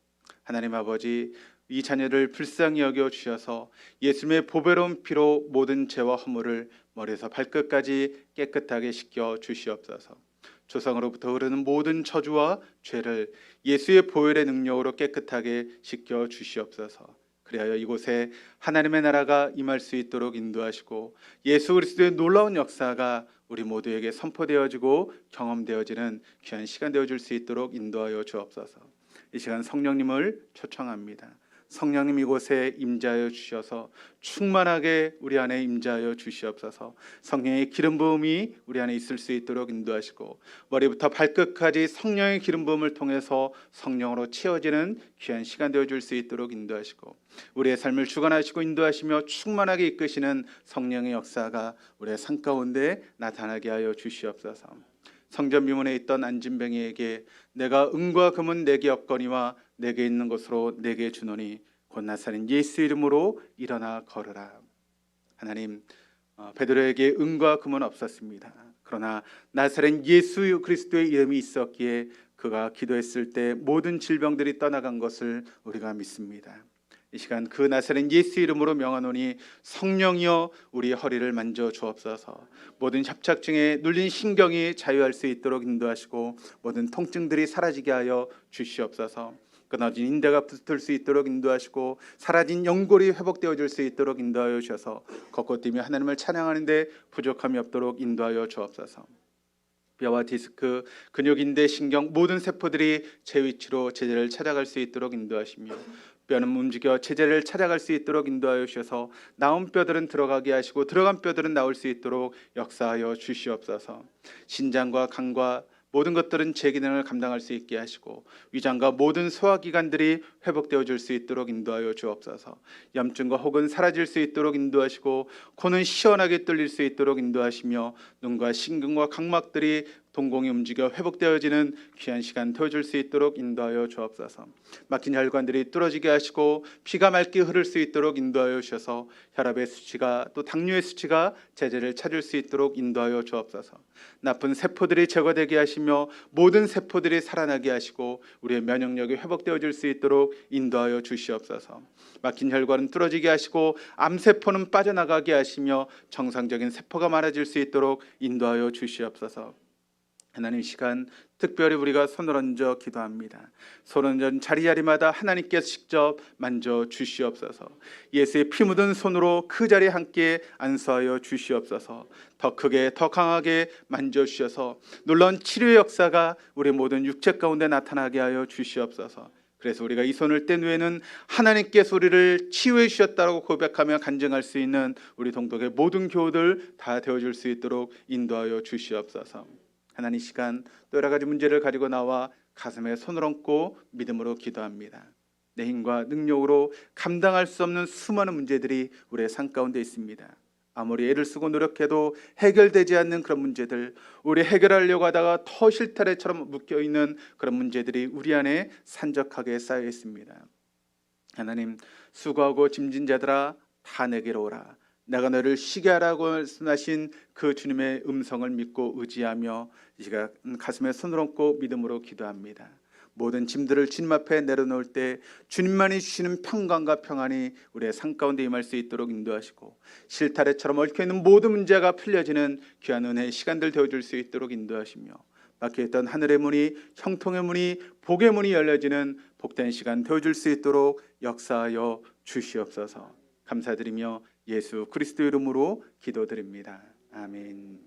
하나님 아버지, 이 자녀를 불쌍히 여겨 주셔서 예수님의 보배로운 피로 모든 죄와 허물을 머리에서 발끝까지 깨끗하게 씻겨 주시옵소서. 조상으로부터 흐르는 모든 저주와 죄를 예수의 보혈의 능력으로 깨끗하게 씻겨 주시옵소서. 그리하여 이곳에 하나님의 나라가 임할 수 있도록 인도하시고 예수 그리스도의 놀라운 역사가 우리 모두에게 선포되어지고 경험되어지는 귀한 시간 되어줄 수 있도록 인도하여 주옵소서. 이 시간 성령님을 초청합니다. 성령님 이곳에 임재하여 주셔서 충만하게 우리 안에 임재하여 주시옵소서. 성령의 기름 부음이 우리 안에 있을 수 있도록 인도하시고 머리부터 발끝까지 성령의 기름 부음을 통해서 성령으로 채워지는 귀한 시간 되어줄 수 있도록 인도하시고 우리의 삶을 주관하시고 인도하시며 충만하게 이끄시는 성령의 역사가 우리의 삶 가운데 나타나게 하여 주시옵소서. 성전 미문에 있던 안진뱅이에게 내가 은과 금은 내게 없거니와 내게 있는 것으로 내게 주노니 곧 나사렛 예수 이름으로 일어나 걸으라. 하나님, 베드로에게 은과 금은 없었습니다. 그러나 나사렛 예수 그리스도의 이름이 있었기에 그가 기도했을 때 모든 질병들이 떠나간 것을 우리가 믿습니다. 이 시간 그 나사렛 예수 이름으로 명하노니 성령이여 우리의 허리를 만져 주옵소서. 모든 협착증에 눌린 신경이 자유할 수 있도록 인도하시고 모든 통증들이 사라지게 하여 주시옵소서. 끊어진 인대가 붙을 수 있도록 인도하시고 사라진 연골이 회복되어질 수 있도록 인도하여 주셔서 걷고 뛰며 하나님을 찬양하는데 부족함이 없도록 인도하여 주옵소서. 뼈와 디스크, 근육, 인대, 신경 모든 세포들이 제 위치로 제자를 찾아갈 수 있도록 인도하시며 뼈는 움직여 제자를 찾아갈 수 있도록 인도하여 주셔서 나온 뼈들은 들어가게 하시고 들어간 뼈들은 나올 수 있도록 역사하여 주시옵소서. 신장과 간과 모든 것들은 제 기능을 감당할 수 있게 하시고 위장과 모든 소화기관들이 회복되어 줄 수 있도록 인도하여 주옵소서. 염증과 혹은 사라질 수 있도록 인도하시고 코는 시원하게 뚫릴 수 있도록 인도하시며 눈과 신경과 각막들이 동공이 움직여 회복되어지는 귀한 시간 되어줄 수 있도록 인도하여 주옵소서. 막힌 혈관들이 뚫어지게 하시고 피가 맑게 흐를 수 있도록 인도하여 주셔서 혈압의 수치가 또 당뇨의 수치가 제재를 찾을 수 있도록 인도하여 주옵소서. 나쁜 세포들이 제거되게 하시며 모든 세포들이 살아나게 하시고 우리의 면역력이 회복되어질 수 있도록 인도하여 주시옵소서. 막힌 혈관은 뚫어지게 하시고 암세포는 빠져나가게 하시며 정상적인 세포가 많아질 수 있도록 인도하여 주시옵소서. 하나님, 시간 특별히 우리가 손을 얹어 기도합니다. 손을 얹은 자리자리마다 하나님께서 직접 만져 주시옵소서. 예수의 피 묻은 손으로 그 자리에 함께 안수하여 주시옵소서. 더 크게 더 강하게 만져 주셔서 놀라운 치료의 역사가 우리 모든 육체 가운데 나타나게 하여 주시옵소서. 그래서 우리가 이 손을 뗀 후에는 하나님께서 우리를 치유해 주셨다고 고백하며 간증할 수 있는 우리 동독의 모든 교우들 다 되어줄 수 있도록 인도하여 주시옵소서. 하나님, 시간 또 여러 가지 문제를 가지고 나와 가슴에 손을 얹고 믿음으로 기도합니다. 내 힘과 능력으로 감당할 수 없는 수많은 문제들이 우리의 삶 가운데 있습니다. 아무리 애를 쓰고 노력해도 해결되지 않는 그런 문제들, 우리 해결하려고 하다가 더 실타래처럼 묶여있는 그런 문제들이 우리 안에 산적하게 쌓여 있습니다. 하나님, 수고하고 짐진 자들아 다 내게로 오라. 내가 너를 쉬게 하라고 말씀하신 그 주님의 음성을 믿고 의지하며 이 시간 가슴에 손을 얹고 믿음으로 기도합니다. 모든 짐들을 주님 앞에 내려놓을 때 주님만이 주시는 평강과 평안이 우리의 삶 가운데 임할 수 있도록 인도하시고 실타래처럼 얽혀있는 모든 문제가 풀려지는 귀한 은혜의 시간들 되어줄 수 있도록 인도하시며 막혀있던 하늘의 문이, 형통의 문이, 복의 문이 열려지는 복된 시간 되어줄 수 있도록 역사하여 주시옵소서. 감사드리며 예수 그리스도 이름으로 기도드립니다. 아멘.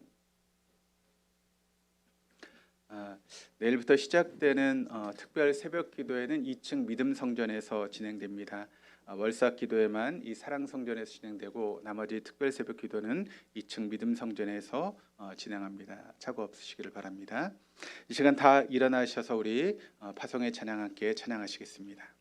내일부터 시작되는 특별 새벽 기도회는 2층 믿음 성전에서 진행됩니다. 월삭 기도회만 이 사랑 성전에서 진행되고 나머지 특별 새벽 기도는 2층 믿음 성전에서 진행합니다. 착오 없으시기를 바랍니다. 이 시간 다 일어나셔서 우리 파송의 찬양 함께 찬양하시겠습니다.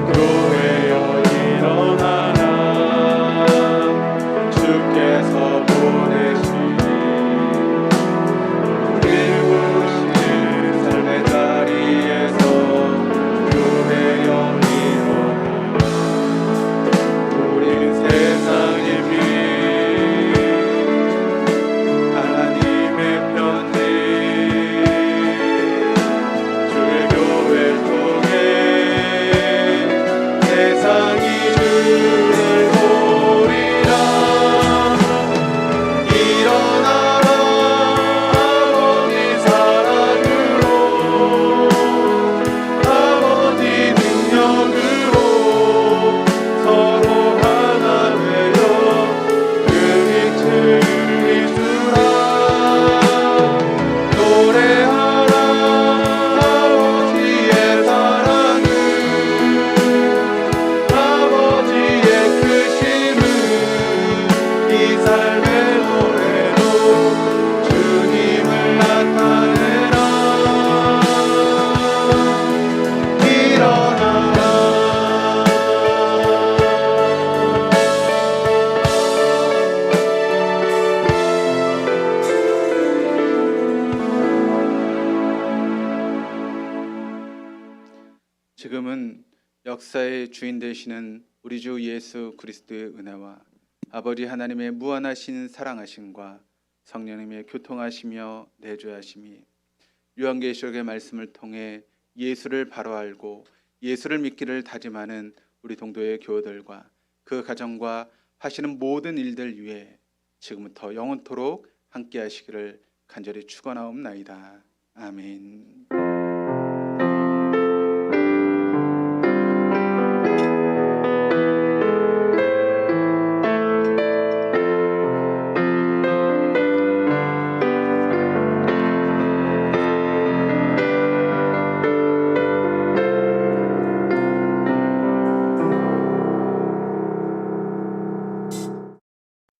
그 역사의 주인 되시는 우리 주 예수 그리스도의 은혜와 아버지 하나님의 무한하신 사랑하심과 성령님의 교통하시며 내주하심이 요한계시록의 말씀을 통해 예수를 바로 알고 예수를 믿기를 다짐하는 우리 동도의 교우들과 그 가정과 하시는 모든 일들 위해 지금부터 영원토록 함께 하시기를 간절히 축원하옵나이다. 아멘.